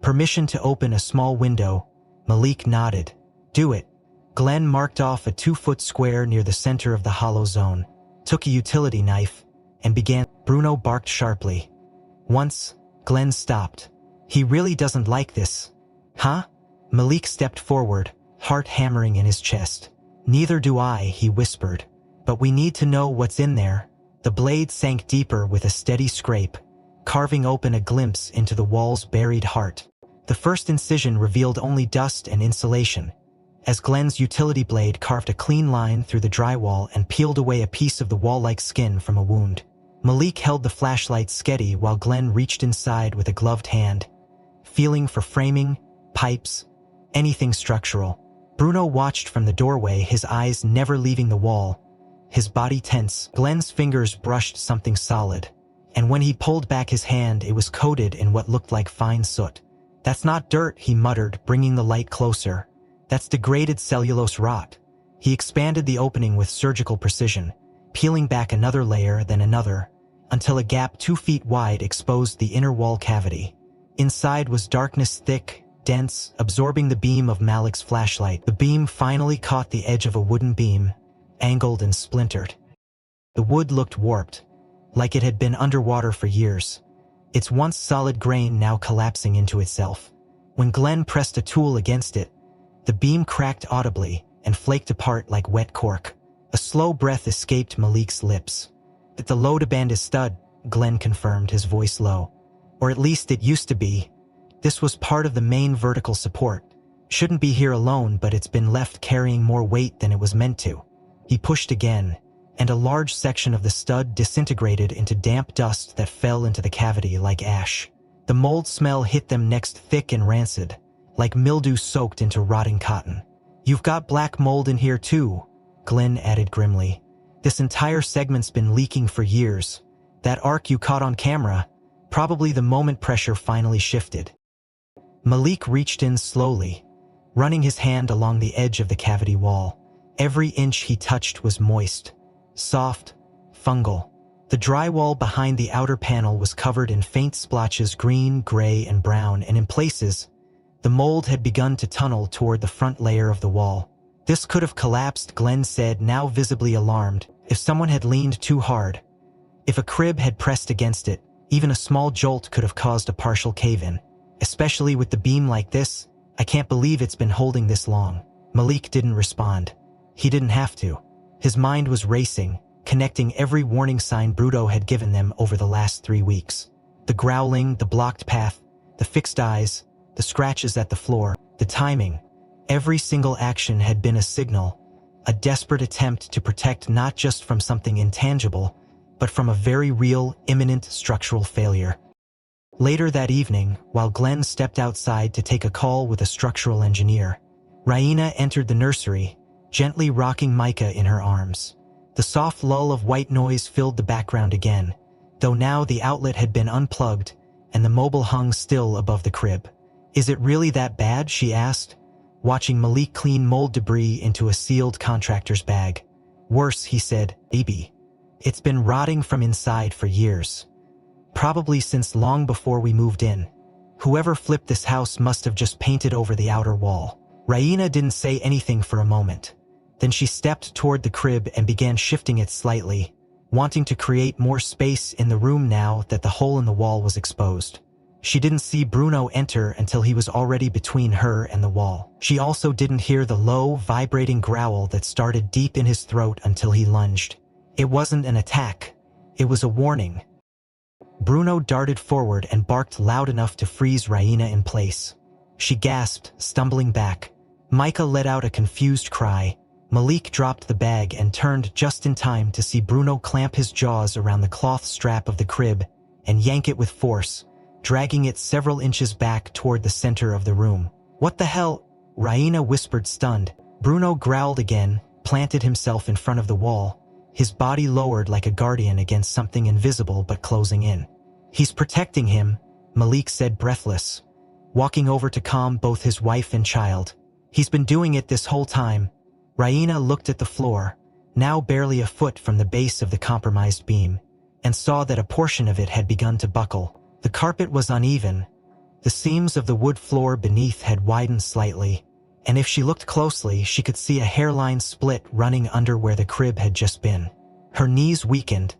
"Permission to open a small window." Malik nodded. "Do it." Glenn marked off a 2-foot square near the center of the hollow zone, took a utility knife, and began. Bruno barked sharply. Once, Glenn stopped. "He really doesn't like this." "Huh?" Malik stepped forward, heart hammering in his chest. "Neither do I," he whispered. "But we need to know what's in there." The blade sank deeper with a steady scrape, carving open a glimpse into the wall's buried heart. The first incision revealed only dust and insulation, as Glenn's utility blade carved a clean line through the drywall and peeled away a piece of the wall-like skin from a wound. Malik held the flashlight steady while Glenn reached inside with a gloved hand, feeling for framing, pipes, anything structural. Bruno watched from the doorway, his eyes never leaving the wall, his body tense. Glenn's fingers brushed something solid, and when he pulled back his hand, it was coated in what looked like fine soot. "That's not dirt," he muttered, bringing the light closer. "That's degraded cellulose rot." He expanded the opening with surgical precision, peeling back another layer, then another, until a gap 2 feet wide exposed the inner wall cavity. Inside was darkness, thick, dense, absorbing the beam of Malik's flashlight. The beam finally caught the edge of a wooden beam, angled and splintered. The wood looked warped, like it had been underwater for years, its once solid grain now collapsing into itself. When Glenn pressed a tool against it, the beam cracked audibly and flaked apart like wet cork. A slow breath escaped Malik's lips. "The load band is stud," Glenn confirmed, his voice low. "Or at least it used to be. This was part of the main vertical support. Shouldn't be here alone, but it's been left carrying more weight than it was meant to." He pushed again, and a large section of the stud disintegrated into damp dust that fell into the cavity like ash. The mold smell hit them next, thick and rancid, like mildew soaked into rotting cotton. "You've got black mold in here too," Glenn added grimly. "This entire segment's been leaking for years. That arc you caught on camera, probably the moment pressure finally shifted." Malik reached in slowly, running his hand along the edge of the cavity wall. Every inch he touched was moist, soft, fungal. The drywall behind the outer panel was covered in faint splotches, green, gray, and brown, and in places, the mold had begun to tunnel toward the front layer of the wall. "This could have collapsed," Glenn said, now visibly alarmed, "if someone had leaned too hard. If a crib had pressed against it, even a small jolt could have caused a partial cave-in. Especially with the beam like this, I can't believe it's been holding this long." Malik didn't respond. He didn't have to. His mind was racing, connecting every warning sign Bruno had given them over the last 3 weeks. The growling, the blocked path, the fixed eyes, the scratches at the floor, the timing. Every single action had been a signal, a desperate attempt to protect not just from something intangible, but from a very real, imminent structural failure. Later that evening, while Glenn stepped outside to take a call with a structural engineer, Raina entered the nursery, gently rocking Micah in her arms. The soft lull of white noise filled the background again, though now the outlet had been unplugged and the mobile hung still above the crib. "Is it really that bad?" she asked, watching Malik clean mold debris into a sealed contractor's bag. "Worse," he said, "baby. It's been rotting from inside for years. Probably since long before we moved in. Whoever flipped this house must have just painted over the outer wall." Raina didn't say anything for a moment. Then she stepped toward the crib and began shifting it slightly, wanting to create more space in the room now that the hole in the wall was exposed. She didn't see Bruno enter until he was already between her and the wall. She also didn't hear the low, vibrating growl that started deep in his throat until he lunged. It wasn't an attack. It was a warning. Bruno darted forward and barked loud enough to freeze Raina in place. She gasped, stumbling back. Micah let out a confused cry. Malik dropped the bag and turned just in time to see Bruno clamp his jaws around the cloth strap of the crib and yank it with force, dragging it several inches back toward the center of the room. "What the hell?" Raina whispered, stunned. Bruno growled again, planted himself in front of the wall, his body lowered like a guardian against something invisible but closing in. "He's protecting him," Malik said, breathless, walking over to calm both his wife and child. "He's been doing it this whole time." Raina looked at the floor, now barely a foot from the base of the compromised beam, and saw that a portion of it had begun to buckle. The carpet was uneven. The seams of the wood floor beneath had widened slightly, and if she looked closely, she could see a hairline split running under where the crib had just been. Her knees weakened.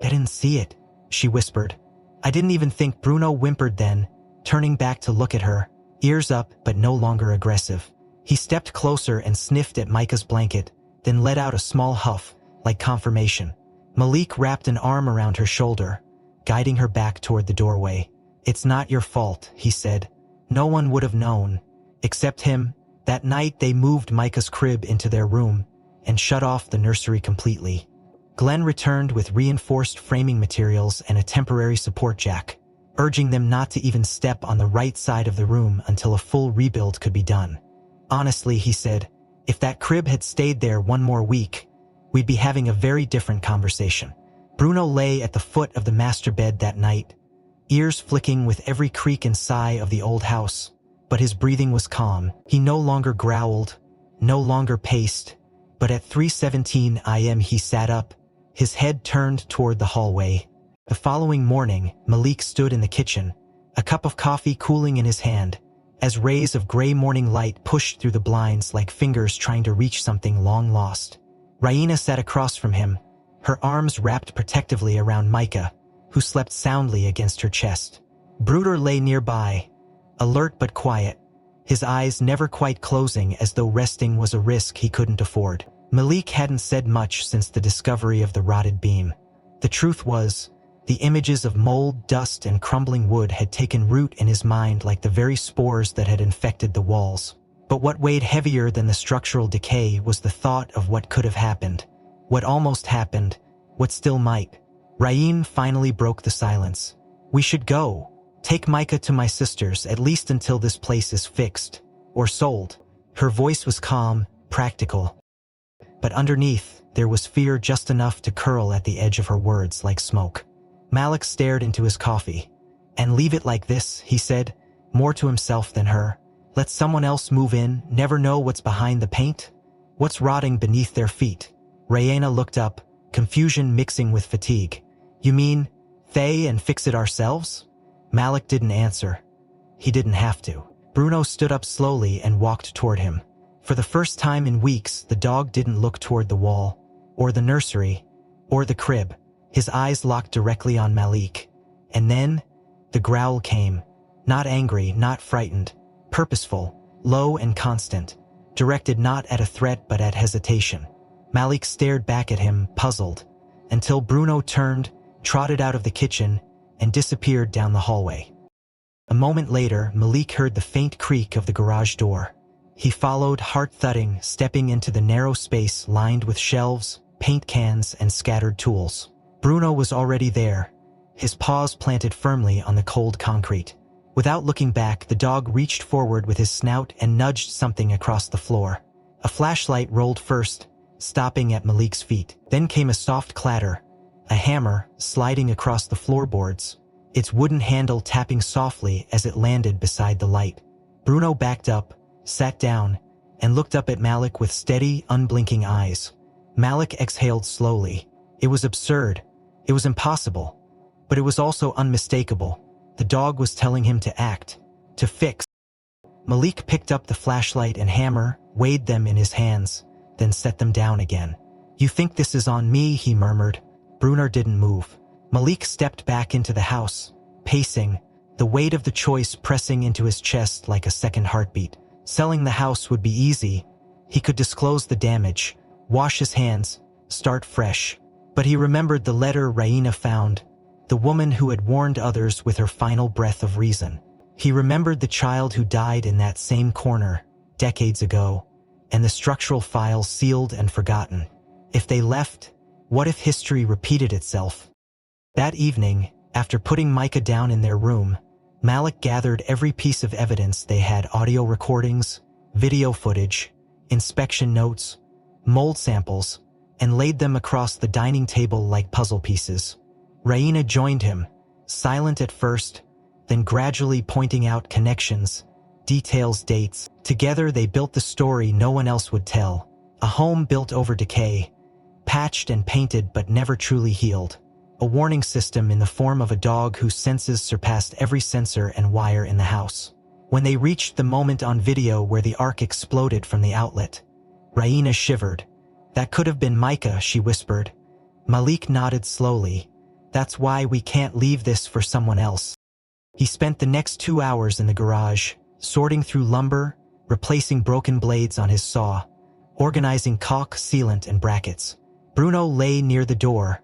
"I didn't see it," she whispered. "I didn't even think." Bruno whimpered then, turning back to look at her, ears up but no longer aggressive. He stepped closer and sniffed at Micah's blanket, then let out a small huff, like confirmation. Malik wrapped an arm around her shoulder, guiding her back toward the doorway. "It's not your fault," he said. "No one would have known, except him." That night they moved Micah's crib into their room and shut off the nursery completely. Glenn returned with reinforced framing materials and a temporary support jack, urging them not to even step on the right side of the room until a full rebuild could be done. "Honestly," he said, "if that crib had stayed there one more week, we'd be having a very different conversation." Bruno lay at the foot of the master bed that night, ears flicking with every creak and sigh of the old house, but his breathing was calm. He no longer growled, no longer paced, but at 3:17 a.m. he sat up, his head turned toward the hallway. The following morning, Malik stood in the kitchen, a cup of coffee cooling in his hand, as rays of gray morning light pushed through the blinds like fingers trying to reach something long lost. Raina sat across from him, her arms wrapped protectively around Micah, who slept soundly against her chest. Bruder lay nearby, alert but quiet, his eyes never quite closing as though resting was a risk he couldn't afford. Malik hadn't said much since the discovery of the rotted beam. The truth was, the images of mold, dust, and crumbling wood had taken root in his mind like the very spores that had infected the walls. But what weighed heavier than the structural decay was the thought of what could have happened, what almost happened, what still might. Rain finally broke the silence. "We should go. Take Micah to my sister's, at least until this place is fixed, or sold." Her voice was calm, practical. But underneath, there was fear just enough to curl at the edge of her words like smoke. Malik stared into his coffee. "And leave it like this," he said, more to himself than her. "Let someone else move in, never know what's behind the paint? What's rotting beneath their feet?" Raina looked up, confusion mixing with fatigue. "You mean, Thay and fix it ourselves?" Malik didn't answer. He didn't have to. Bruno stood up slowly and walked toward him. For the first time in weeks, the dog didn't look toward the wall, or the nursery, or the crib. His eyes locked directly on Malik. And then, the growl came. Not angry, not frightened. Purposeful, low and constant. Directed not at a threat but at hesitation. Malik stared back at him, puzzled, until Bruno turned, trotted out of the kitchen, and disappeared down the hallway. A moment later, Malik heard the faint creak of the garage door. He followed, heart-thudding, stepping into the narrow space lined with shelves, paint cans, and scattered tools. Bruno was already there, his paws planted firmly on the cold concrete. Without looking back, the dog reached forward with his snout and nudged something across the floor. A flashlight rolled first, stopping at Malik's feet. Then came a soft clatter, a hammer sliding across the floorboards, its wooden handle tapping softly as it landed beside the light. Bruno backed up, sat down, and looked up at Malik with steady, unblinking eyes. Malik exhaled slowly. It was absurd. It was impossible. But it was also unmistakable. The dog was telling him to act, to fix. Malik picked up the flashlight and hammer, weighed them in his hands, then set them down again. "You think this is on me?" he murmured. Bruno didn't move. Malik stepped back into the house, pacing, the weight of the choice pressing into his chest like a second heartbeat. Selling the house would be easy. He could disclose the damage, wash his hands, start fresh. But he remembered the letter Raina found, the woman who had warned others with her final breath of reason. He remembered the child who died in that same corner, decades ago, and the structural files sealed and forgotten. If they left, what if history repeated itself? That evening, after putting Micah down in their room, Malik gathered every piece of evidence they had: audio recordings, video footage, inspection notes, mold samples, and laid them across the dining table like puzzle pieces. Raina joined him, silent at first, then gradually pointing out connections, details, dates. Together they built the story no one else would tell. A home built over decay, patched and painted but never truly healed. A warning system in the form of a dog whose senses surpassed every sensor and wire in the house. When they reached the moment on video where the arc exploded from the outlet, Raina shivered. "That could have been Micah," she whispered. Malik nodded slowly. "That's why we can't leave this for someone else." He spent the next 2 hours in the garage, sorting through lumber, replacing broken blades on his saw, organizing caulk, sealant, and brackets. Bruno lay near the door,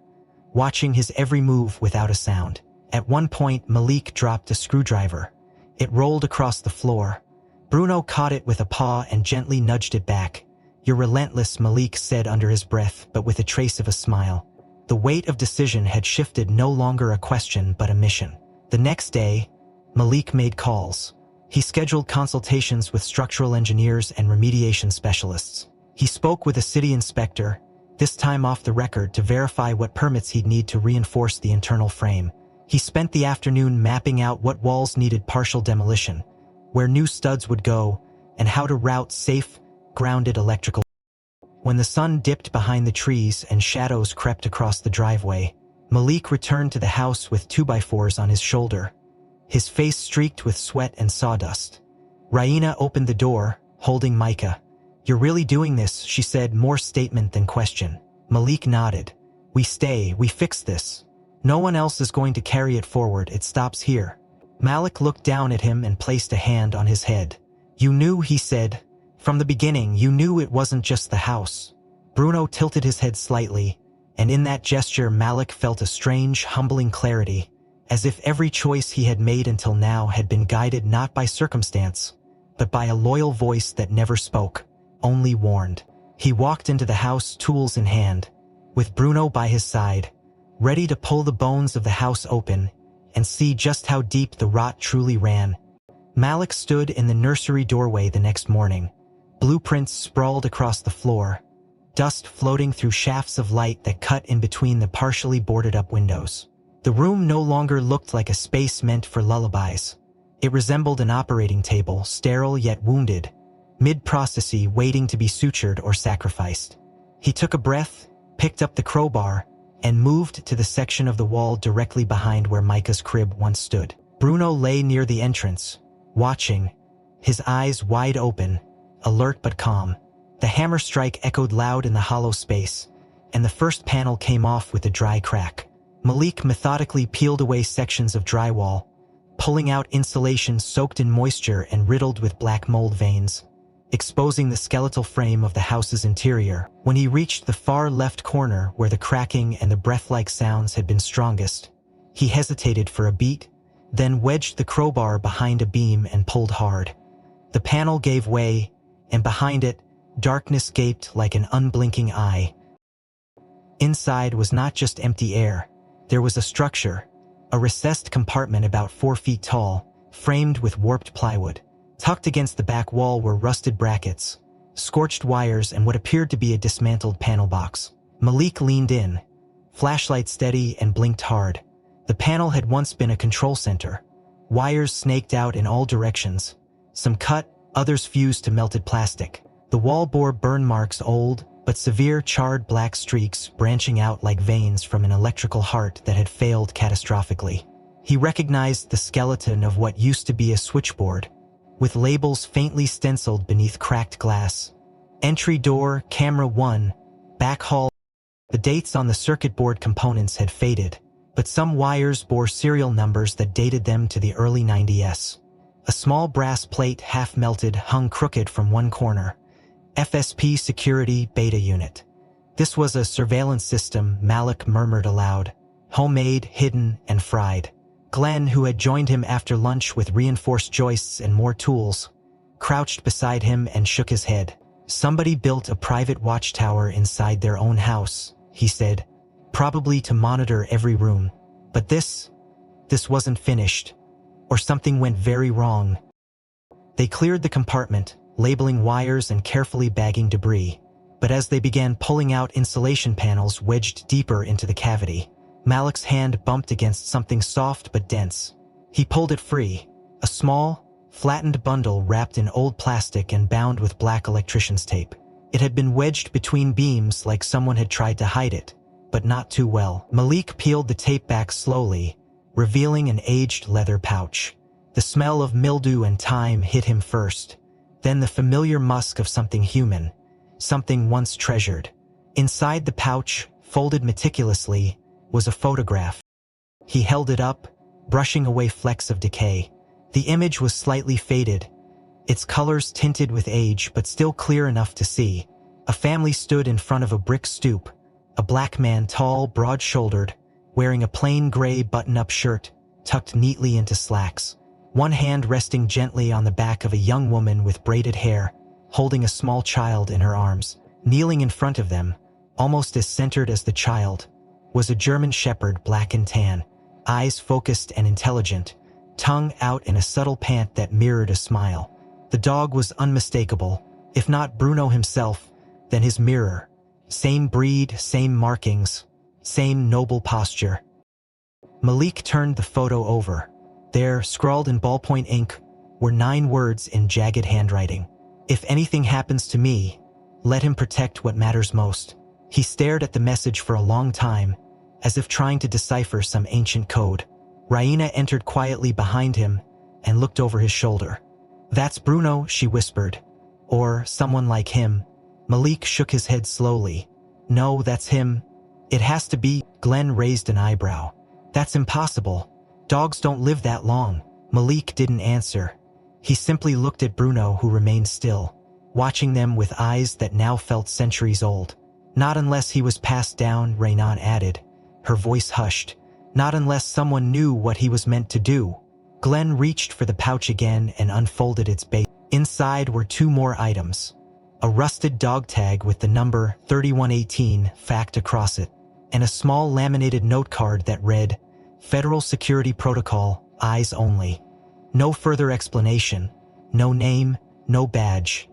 watching his every move without a sound. At one point, Malik dropped a screwdriver. It rolled across the floor. Bruno caught it with a paw and gently nudged it back. "You're relentless," Malik said under his breath, but with a trace of a smile. The weight of decision had shifted, no longer a question but a mission. The next day, Malik made calls. He scheduled consultations with structural engineers and remediation specialists. He spoke with a city inspector, this time off the record, to verify what permits he'd need to reinforce the internal frame. He spent the afternoon mapping out what walls needed partial demolition, where new studs would go, and how to route safe, grounded electrical. When the sun dipped behind the trees and shadows crept across the driveway, Malik returned to the house with 2x4s on his shoulder, his face streaked with sweat and sawdust. Raina opened the door, holding Micah. "You're really doing this," she said, more statement than question. Malik nodded. "We stay, we fix this. No one else is going to carry it forward, it stops here." Malik looked down at him and placed a hand on his head. "You knew," he said. "From the beginning, you knew it wasn't just the house." Bruno tilted his head slightly, and in that gesture Malik felt a strange, humbling clarity, as if every choice he had made until now had been guided not by circumstance, but by a loyal voice that never spoke, only warned. He walked into the house, tools in hand, with Bruno by his side, ready to pull the bones of the house open and see just how deep the rot truly ran. Malik stood in the nursery doorway the next morning. Blueprints sprawled across the floor, dust floating through shafts of light that cut in between the partially boarded-up windows. The room no longer looked like a space meant for lullabies. It resembled an operating table, sterile yet wounded, mid-processy, waiting to be sutured or sacrificed. He took a breath, picked up the crowbar, and moved to the section of the wall directly behind where Micah's crib once stood. Bruno lay near the entrance, watching, his eyes wide open, alert but calm. The hammer strike echoed loud in the hollow space, and the first panel came off with a dry crack. Malik methodically peeled away sections of drywall, pulling out insulation soaked in moisture and riddled with black mold veins, exposing the skeletal frame of the house's interior. When he reached the far left corner where the cracking and the breath-like sounds had been strongest, He hesitated for a beat, then wedged the crowbar behind a beam and pulled hard. The panel gave way, and behind it, darkness gaped like an unblinking eye. Inside was not just empty air. There was a structure, a recessed compartment about 4 feet tall, framed with warped plywood. Tucked against the back wall were rusted brackets, scorched wires, and what appeared to be a dismantled panel box. Malik leaned in, flashlight steady, and blinked hard. The panel had once been a control center. Wires snaked out in all directions, some cut, others fused to melted plastic. The wall bore burn marks, old but severe, charred black streaks branching out like veins from an electrical heart that had failed catastrophically. He recognized the skeleton of what used to be a switchboard, with labels faintly stenciled beneath cracked glass. Entry door, camera 1, back hall. The dates on the circuit board components had faded, but some wires bore serial numbers that dated them to the early 90s. A small brass plate, half melted, hung crooked from one corner. FSP Security Beta Unit. This was a surveillance system, Malik murmured aloud. Homemade, hidden, and fried. Glenn, who had joined him after lunch with reinforced joists and more tools, crouched beside him and shook his head. Somebody built a private watchtower inside their own house, he said, probably to monitor every room. But this wasn't finished. Or something went very wrong. They cleared the compartment, labeling wires and carefully bagging debris. But as they began pulling out insulation panels wedged deeper into the cavity, Malik's hand bumped against something soft but dense. He pulled it free, a small, flattened bundle wrapped in old plastic and bound with black electrician's tape. It had been wedged between beams like someone had tried to hide it, but not too well. Malik peeled the tape back slowly, revealing an aged leather pouch. The smell of mildew and time hit him first, then the familiar musk of something human, something once treasured. Inside the pouch, folded meticulously, was a photograph. He held it up, brushing away flecks of decay. The image was slightly faded, its colors tinted with age but still clear enough to see. A family stood in front of a brick stoop, a black man, tall, broad-shouldered, wearing a plain gray button-up shirt, tucked neatly into slacks. One hand resting gently on the back of a young woman with braided hair, holding a small child in her arms. Kneeling in front of them, almost as centered as the child, was a German shepherd, black and tan, eyes focused and intelligent, tongue out in a subtle pant that mirrored a smile. The dog was unmistakable, if not Bruno himself, then his mirror. Same breed, same markings, same noble posture. Malik turned the photo over. There, scrawled in ballpoint ink, were 9 words in jagged handwriting. If anything happens to me, let him protect what matters most. He stared at the message for a long time, as if trying to decipher some ancient code. Raina entered quietly behind him and looked over his shoulder. "That's Bruno," she whispered. "Or someone like him." Malik shook his head slowly. "No, that's him. It has to be." Glenn raised an eyebrow. "That's impossible. Dogs don't live that long." Malik didn't answer. He simply looked at Bruno, who remained still, watching them with eyes that now felt centuries old. "Not unless he was passed down," Raynon added, her voice hushed. "Not unless someone knew what he was meant to do." Glenn reached for the pouch again and unfolded its base. Inside were 2 more items. A rusted dog tag with the number 3118 fact across it, and a small laminated note card that read, "Federal Security Protocol, eyes only." No further explanation, no name, no badge.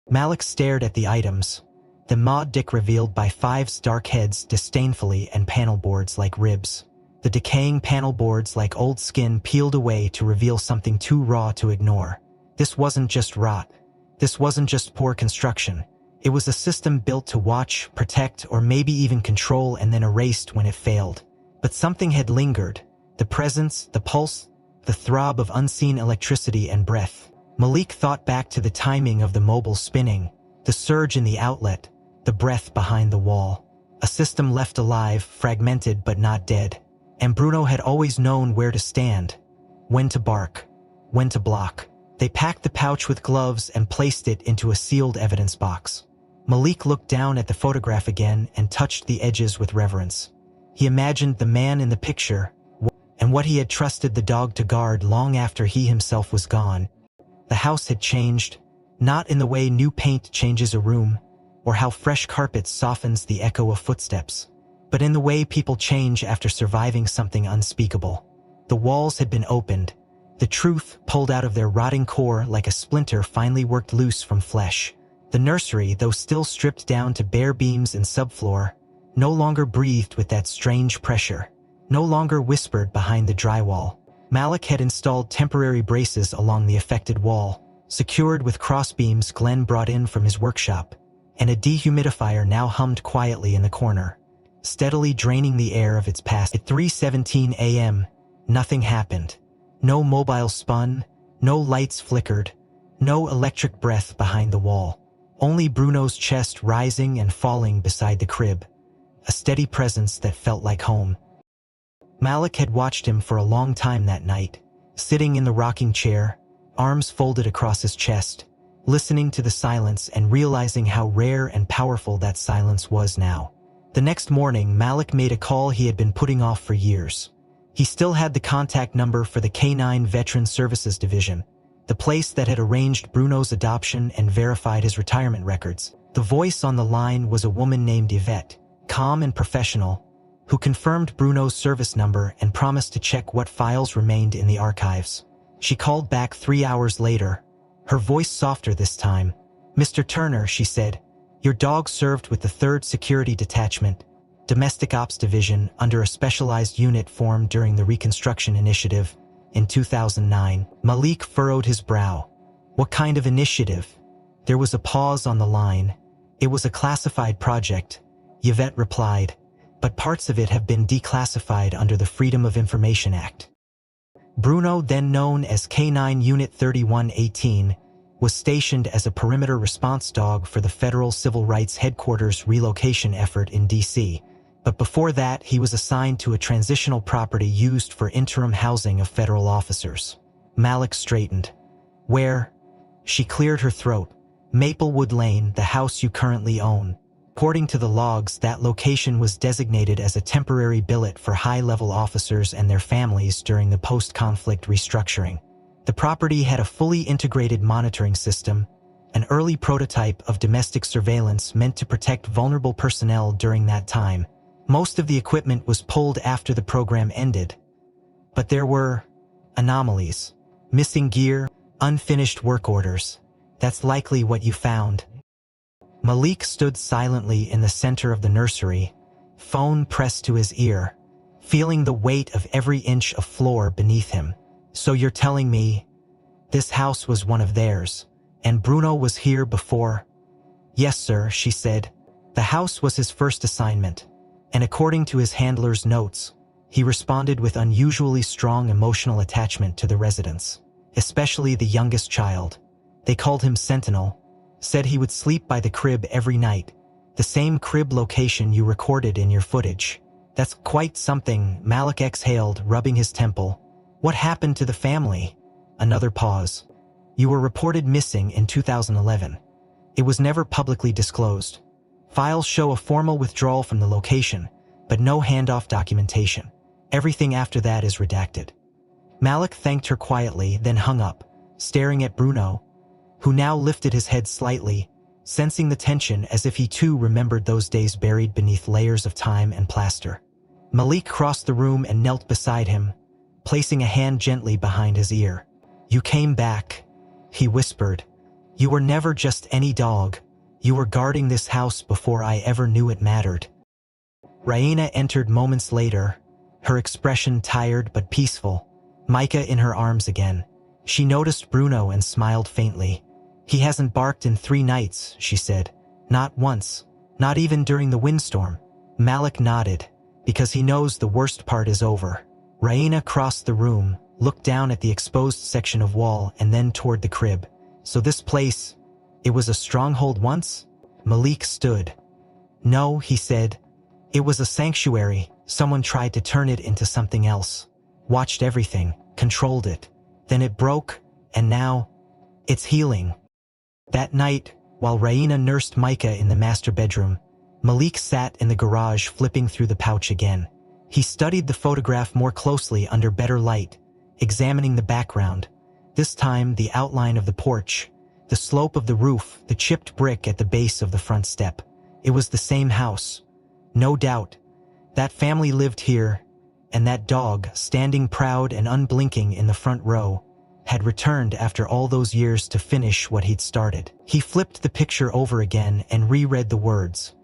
Malik stared at the items, the mod dick revealed by 5's dark heads disdainfully and panel boards like ribs. The decaying panel boards like old skin peeled away to reveal something too raw to ignore. This wasn't just rot. This wasn't just poor construction. It was a system built to watch, protect, or maybe even control and then erased when it failed. But something had lingered. The presence, the pulse, the throb of unseen electricity and breath. Malik thought back to the timing of the mobile spinning, the surge in the outlet, the breath behind the wall. A system left alive, fragmented but not dead. And Bruno had always known where to stand, when to bark, when to block. They packed the pouch with gloves and placed it into a sealed evidence box. Malik looked down at the photograph again and touched the edges with reverence. He imagined the man in the picture, and what he had trusted the dog to guard long after he himself was gone. The house had changed, not in the way new paint changes a room, or how fresh carpet softens the echo of footsteps, but in the way people change after surviving something unspeakable. The walls had been opened, the truth pulled out of their rotting core like a splinter finally worked loose from flesh. The nursery, though still stripped down to bare beams and subfloor, no longer breathed with that strange pressure, no longer whispered behind the drywall. Malik had installed temporary braces along the affected wall, secured with crossbeams Glenn brought in from his workshop, and a dehumidifier now hummed quietly in the corner, steadily draining the air of its past. At 3:17 a.m., nothing happened. No mobile spun, no lights flickered, no electric breath behind the wall. Only Bruno's chest rising and falling beside the crib, a steady presence that felt like home. Malik had watched him for a long time that night, sitting in the rocking chair, arms folded across his chest, listening to the silence and realizing how rare and powerful that silence was now. The next morning, Malik made a call he had been putting off for years. He still had the contact number for the Canine Veteran Services Division, the place that had arranged Bruno's adoption and verified his retirement records. The voice on the line was a woman named Yvette, calm and professional, who confirmed Bruno's service number and promised to check what files remained in the archives. She called back 3 hours later, her voice softer this time. "Mr. Turner," she said, "your dog served with the 3rd Security Detachment, Domestic Ops Division, under a specialized unit formed during the Reconstruction Initiative in 2009. Malik furrowed his brow. "What kind of initiative?" There was a pause on the line. "It was a classified project," Yvette replied, "but parts of it have been declassified under the Freedom of Information Act." Bruno, then known as K9 Unit 3118, was stationed as a perimeter response dog for the Federal Civil Rights Headquarters relocation effort in D.C., but before that he was assigned to a transitional property used for interim housing of federal officers. Malik straightened. "Where?" She cleared her throat. "Maplewood Lane, the house you currently own." According to the logs, that location was designated as a temporary billet for high-level officers and their families during the post-conflict restructuring. The property had a fully integrated monitoring system, an early prototype of domestic surveillance meant to protect vulnerable personnel during that time. Most of the equipment was pulled after the program ended, but there were anomalies. Missing gear, unfinished work orders. "That's likely what you found." Malik stood silently in the center of the nursery, phone pressed to his ear, feeling the weight of every inch of floor beneath him. "So you're telling me this house was one of theirs, and Bruno was here before?" "Yes, sir," she said. "The house was his first assignment, and according to his handler's notes, he responded with unusually strong emotional attachment to the residents, especially the youngest child. They called him Sentinel, said he would sleep by the crib every night, the same crib location you recorded in your footage." "That's quite something," Malik exhaled, rubbing his temple. "What happened to the family?" Another pause. "You were reported missing in 2011. It was never publicly disclosed. Files show a formal withdrawal from the location, but no handoff documentation. Everything after that is redacted." Malik thanked her quietly, then hung up, staring at Bruno, who now lifted his head slightly, sensing the tension as if he too remembered those days buried beneath layers of time and plaster. Malik crossed the room and knelt beside him, placing a hand gently behind his ear. "You came back," he whispered. "You were never just any dog. You were guarding this house before I ever knew it mattered." Raina entered moments later, her expression tired but peaceful, Micah in her arms again. She noticed Bruno and smiled faintly. "He hasn't barked in 3 nights, she said. "Not once. Not even during the windstorm." Malik nodded, because he knows the worst part is over. Raina crossed the room, looked down at the exposed section of wall and then toward the crib. "So this place, it was a stronghold once?" Malik stood. "No," he said. "It was a sanctuary. Someone tried to turn it into something else. Watched everything, controlled it. Then it broke, and now, it's healing." That night, while Raina nursed Micah in the master bedroom, Malik sat in the garage flipping through the pouch again. He studied the photograph more closely under better light, examining the background. This time, the outline of the porch, the slope of the roof, the chipped brick at the base of the front step. It was the same house. No doubt. That family lived here, and that dog, standing proud and unblinking in the front row, had returned after all those years to finish what he'd started. He flipped the picture over again and reread the words.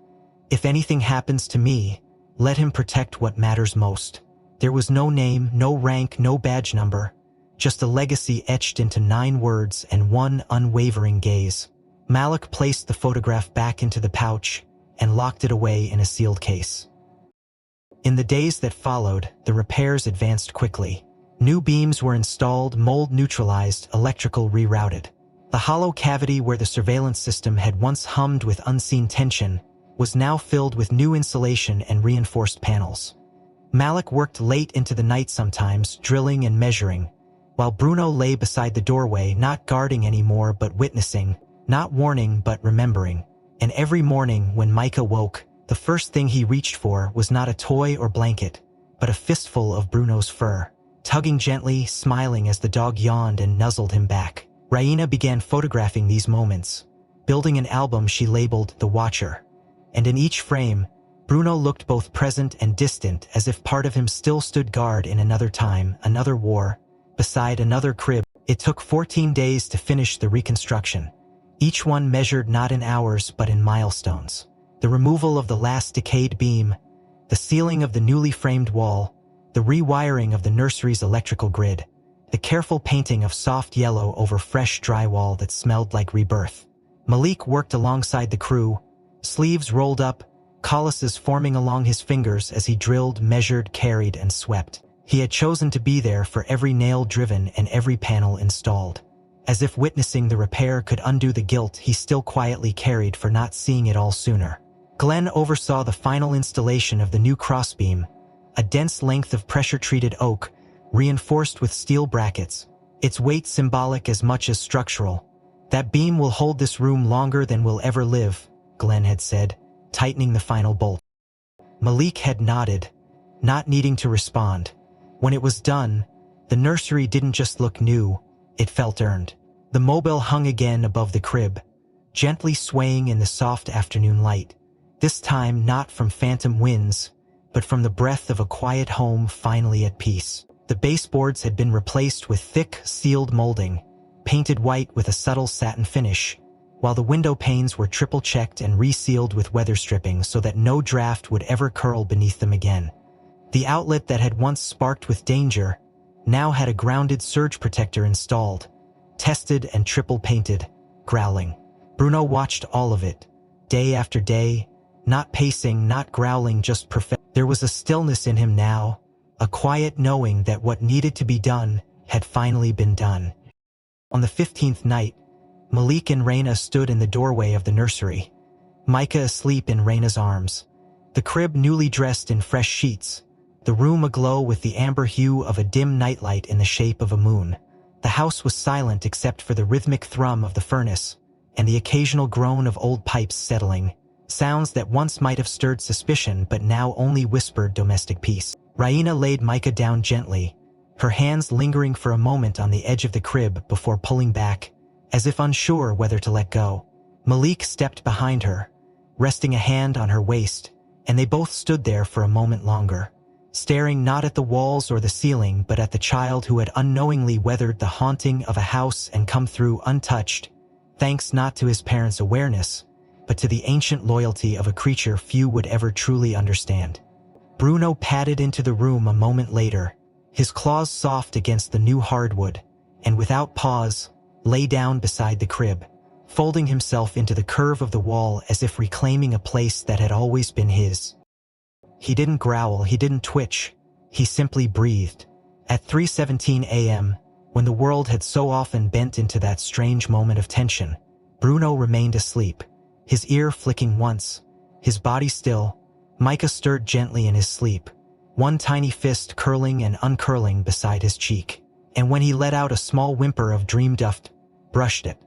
If anything happens to me, let him protect what matters most. There was no name, no rank, no badge number, just a legacy etched into 9 words and one unwavering gaze. Malik placed the photograph back into the pouch and locked it away in a sealed case. In the days that followed, the repairs advanced quickly. New beams were installed, mold neutralized, electrical rerouted. The hollow cavity where the surveillance system had once hummed with unseen tension was now filled with new insulation and reinforced panels. Malik worked late into the night sometimes, drilling and measuring, while Bruno lay beside the doorway, not guarding anymore but witnessing, not warning but remembering. And every morning when Micah woke, the first thing he reached for was not a toy or blanket, but a fistful of Bruno's fur, tugging gently, smiling as the dog yawned and nuzzled him back. Raina began photographing these moments, building an album she labeled The Watcher. And in each frame, Bruno looked both present and distant, as if part of him still stood guard in another time, another war, beside another crib. It took 14 days to finish the reconstruction, each one measured not in hours but in milestones. The removal of the last decayed beam, the sealing of the newly framed wall, the rewiring of the nursery's electrical grid, the careful painting of soft yellow over fresh drywall that smelled like rebirth. Malik worked alongside the crew, sleeves rolled up, calluses forming along his fingers as he drilled, measured, carried, and swept. He had chosen to be there for every nail driven and every panel installed. As if witnessing the repair could undo the guilt he still quietly carried for not seeing it all sooner. Glenn oversaw the final installation of the new crossbeam, a dense length of pressure-treated oak, reinforced with steel brackets, its weight symbolic as much as structural. That beam will hold this room longer than we'll ever live, Glenn had said, tightening the final bolt. Malik had nodded, not needing to respond. When it was done, the nursery didn't just look new, it felt earned. The mobile hung again above the crib, gently swaying in the soft afternoon light, this time not from phantom winds, but from the breath of a quiet home finally at peace. The baseboards had been replaced with thick, sealed molding, painted white with a subtle satin finish, while the window panes were triple-checked and resealed with weather stripping so that no draft would ever curl beneath them again. The outlet that had once sparked with danger now had a grounded surge protector installed, tested and triple-painted, growling. Bruno watched all of it, day after day, not pacing, not growling, just perfect. There was a stillness in him now, a quiet knowing that what needed to be done had finally been done. On the 15th night, Malik and Raina stood in the doorway of the nursery, Micah asleep in Raina's arms, the crib newly dressed in fresh sheets, the room aglow with the amber hue of a dim nightlight in the shape of a moon. The house was silent except for the rhythmic thrum of the furnace and the occasional groan of old pipes settling, sounds that once might have stirred suspicion but now only whispered domestic peace. Raina laid Micah down gently, her hands lingering for a moment on the edge of the crib before pulling back, as if unsure whether to let go. Malik stepped behind her, resting a hand on her waist, and they both stood there for a moment longer, staring not at the walls or the ceiling but at the child who had unknowingly weathered the haunting of a house and come through untouched, thanks not to his parents' awareness, but to the ancient loyalty of a creature few would ever truly understand. Bruno padded into the room a moment later, his claws soft against the new hardwood, and without pause, lay down beside the crib, folding himself into the curve of the wall as if reclaiming a place that had always been his. He didn't growl, he didn't twitch, he simply breathed. At 3:17 a.m., when the world had so often bent into that strange moment of tension, Bruno remained asleep, his ear flicking once, his body still. Micah stirred gently in his sleep, one tiny fist curling and uncurling beside his cheek, and when he let out a small whimper of dream duft, brushed it,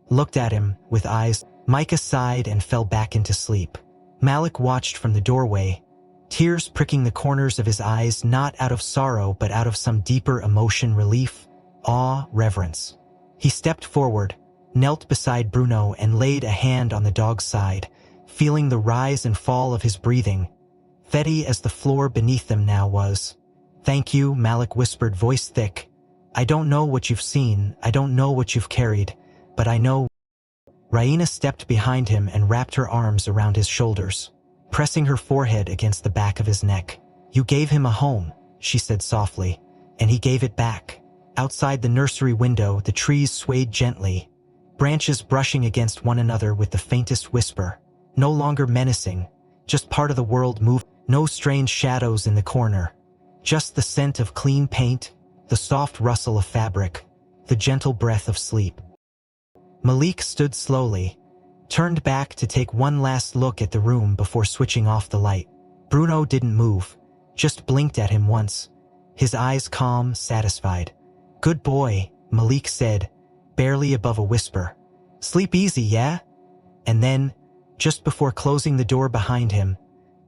looked at him with eyes. Micah sighed and fell back into sleep. Malik watched from the doorway, tears pricking the corners of his eyes, not out of sorrow but out of some deeper emotion, relief, awe, reverence. He stepped forward, knelt beside Bruno and laid a hand on the dog's side, feeling the rise and fall of his breathing, fetty as the floor beneath them now was. "Thank you," Malik whispered, voice thick. "I don't know what you've seen, I don't know what you've carried, but I know." Raina stepped behind him and wrapped her arms around his shoulders, pressing her forehead against the back of his neck. "You gave him a home," she said softly, "and he gave it back." Outside the nursery window, the trees swayed gently, branches brushing against one another with the faintest whisper. No longer menacing, just part of the world moving. No strange shadows in the corner, just the scent of clean paint, the soft rustle of fabric, the gentle breath of sleep. Malik stood slowly, turned back to take one last look at the room before switching off the light. Bruno didn't move, just blinked at him once, his eyes calm, satisfied. "Good boy," Malik said, barely above a whisper. "Sleep easy, yeah?" And then, just before closing the door behind him,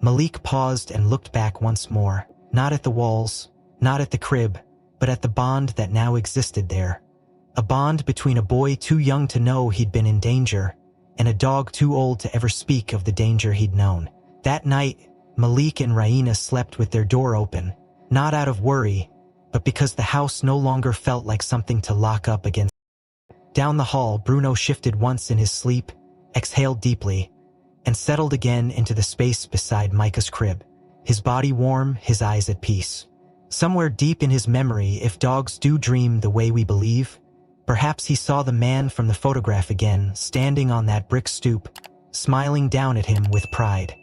Malik paused and looked back once more, not at the walls, not at the crib, but at the bond that now existed there. A bond between a boy too young to know he'd been in danger, and a dog too old to ever speak of the danger he'd known. That night, Malik and Raina slept with their door open, not out of worry, but because the house no longer felt like something to lock up against. Down the hall, Bruno shifted once in his sleep, exhaled deeply, and settled again into the space beside Micah's crib, his body warm, his eyes at peace. Somewhere deep in his memory, if dogs do dream the way we believe, perhaps he saw the man from the photograph again, standing on that brick stoop, smiling down at him with pride.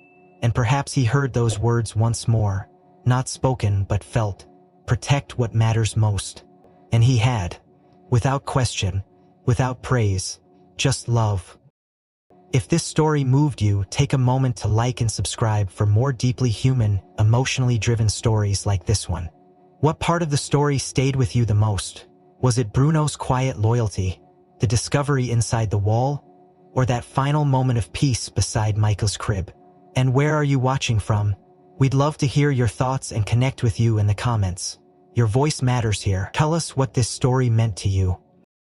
And perhaps he heard those words once more, not spoken but felt, "Protect what matters most." And he had, without question, without praise, just love. If this story moved you, take a moment to like and subscribe for more deeply human, emotionally driven stories like this one. What part of the story stayed with you the most? Was it Bruno's quiet loyalty, the discovery inside the wall, or that final moment of peace beside Michael's crib? And where are you watching from? We'd love to hear your thoughts and connect with you in the comments. Your voice matters here. Tell us what this story meant to you.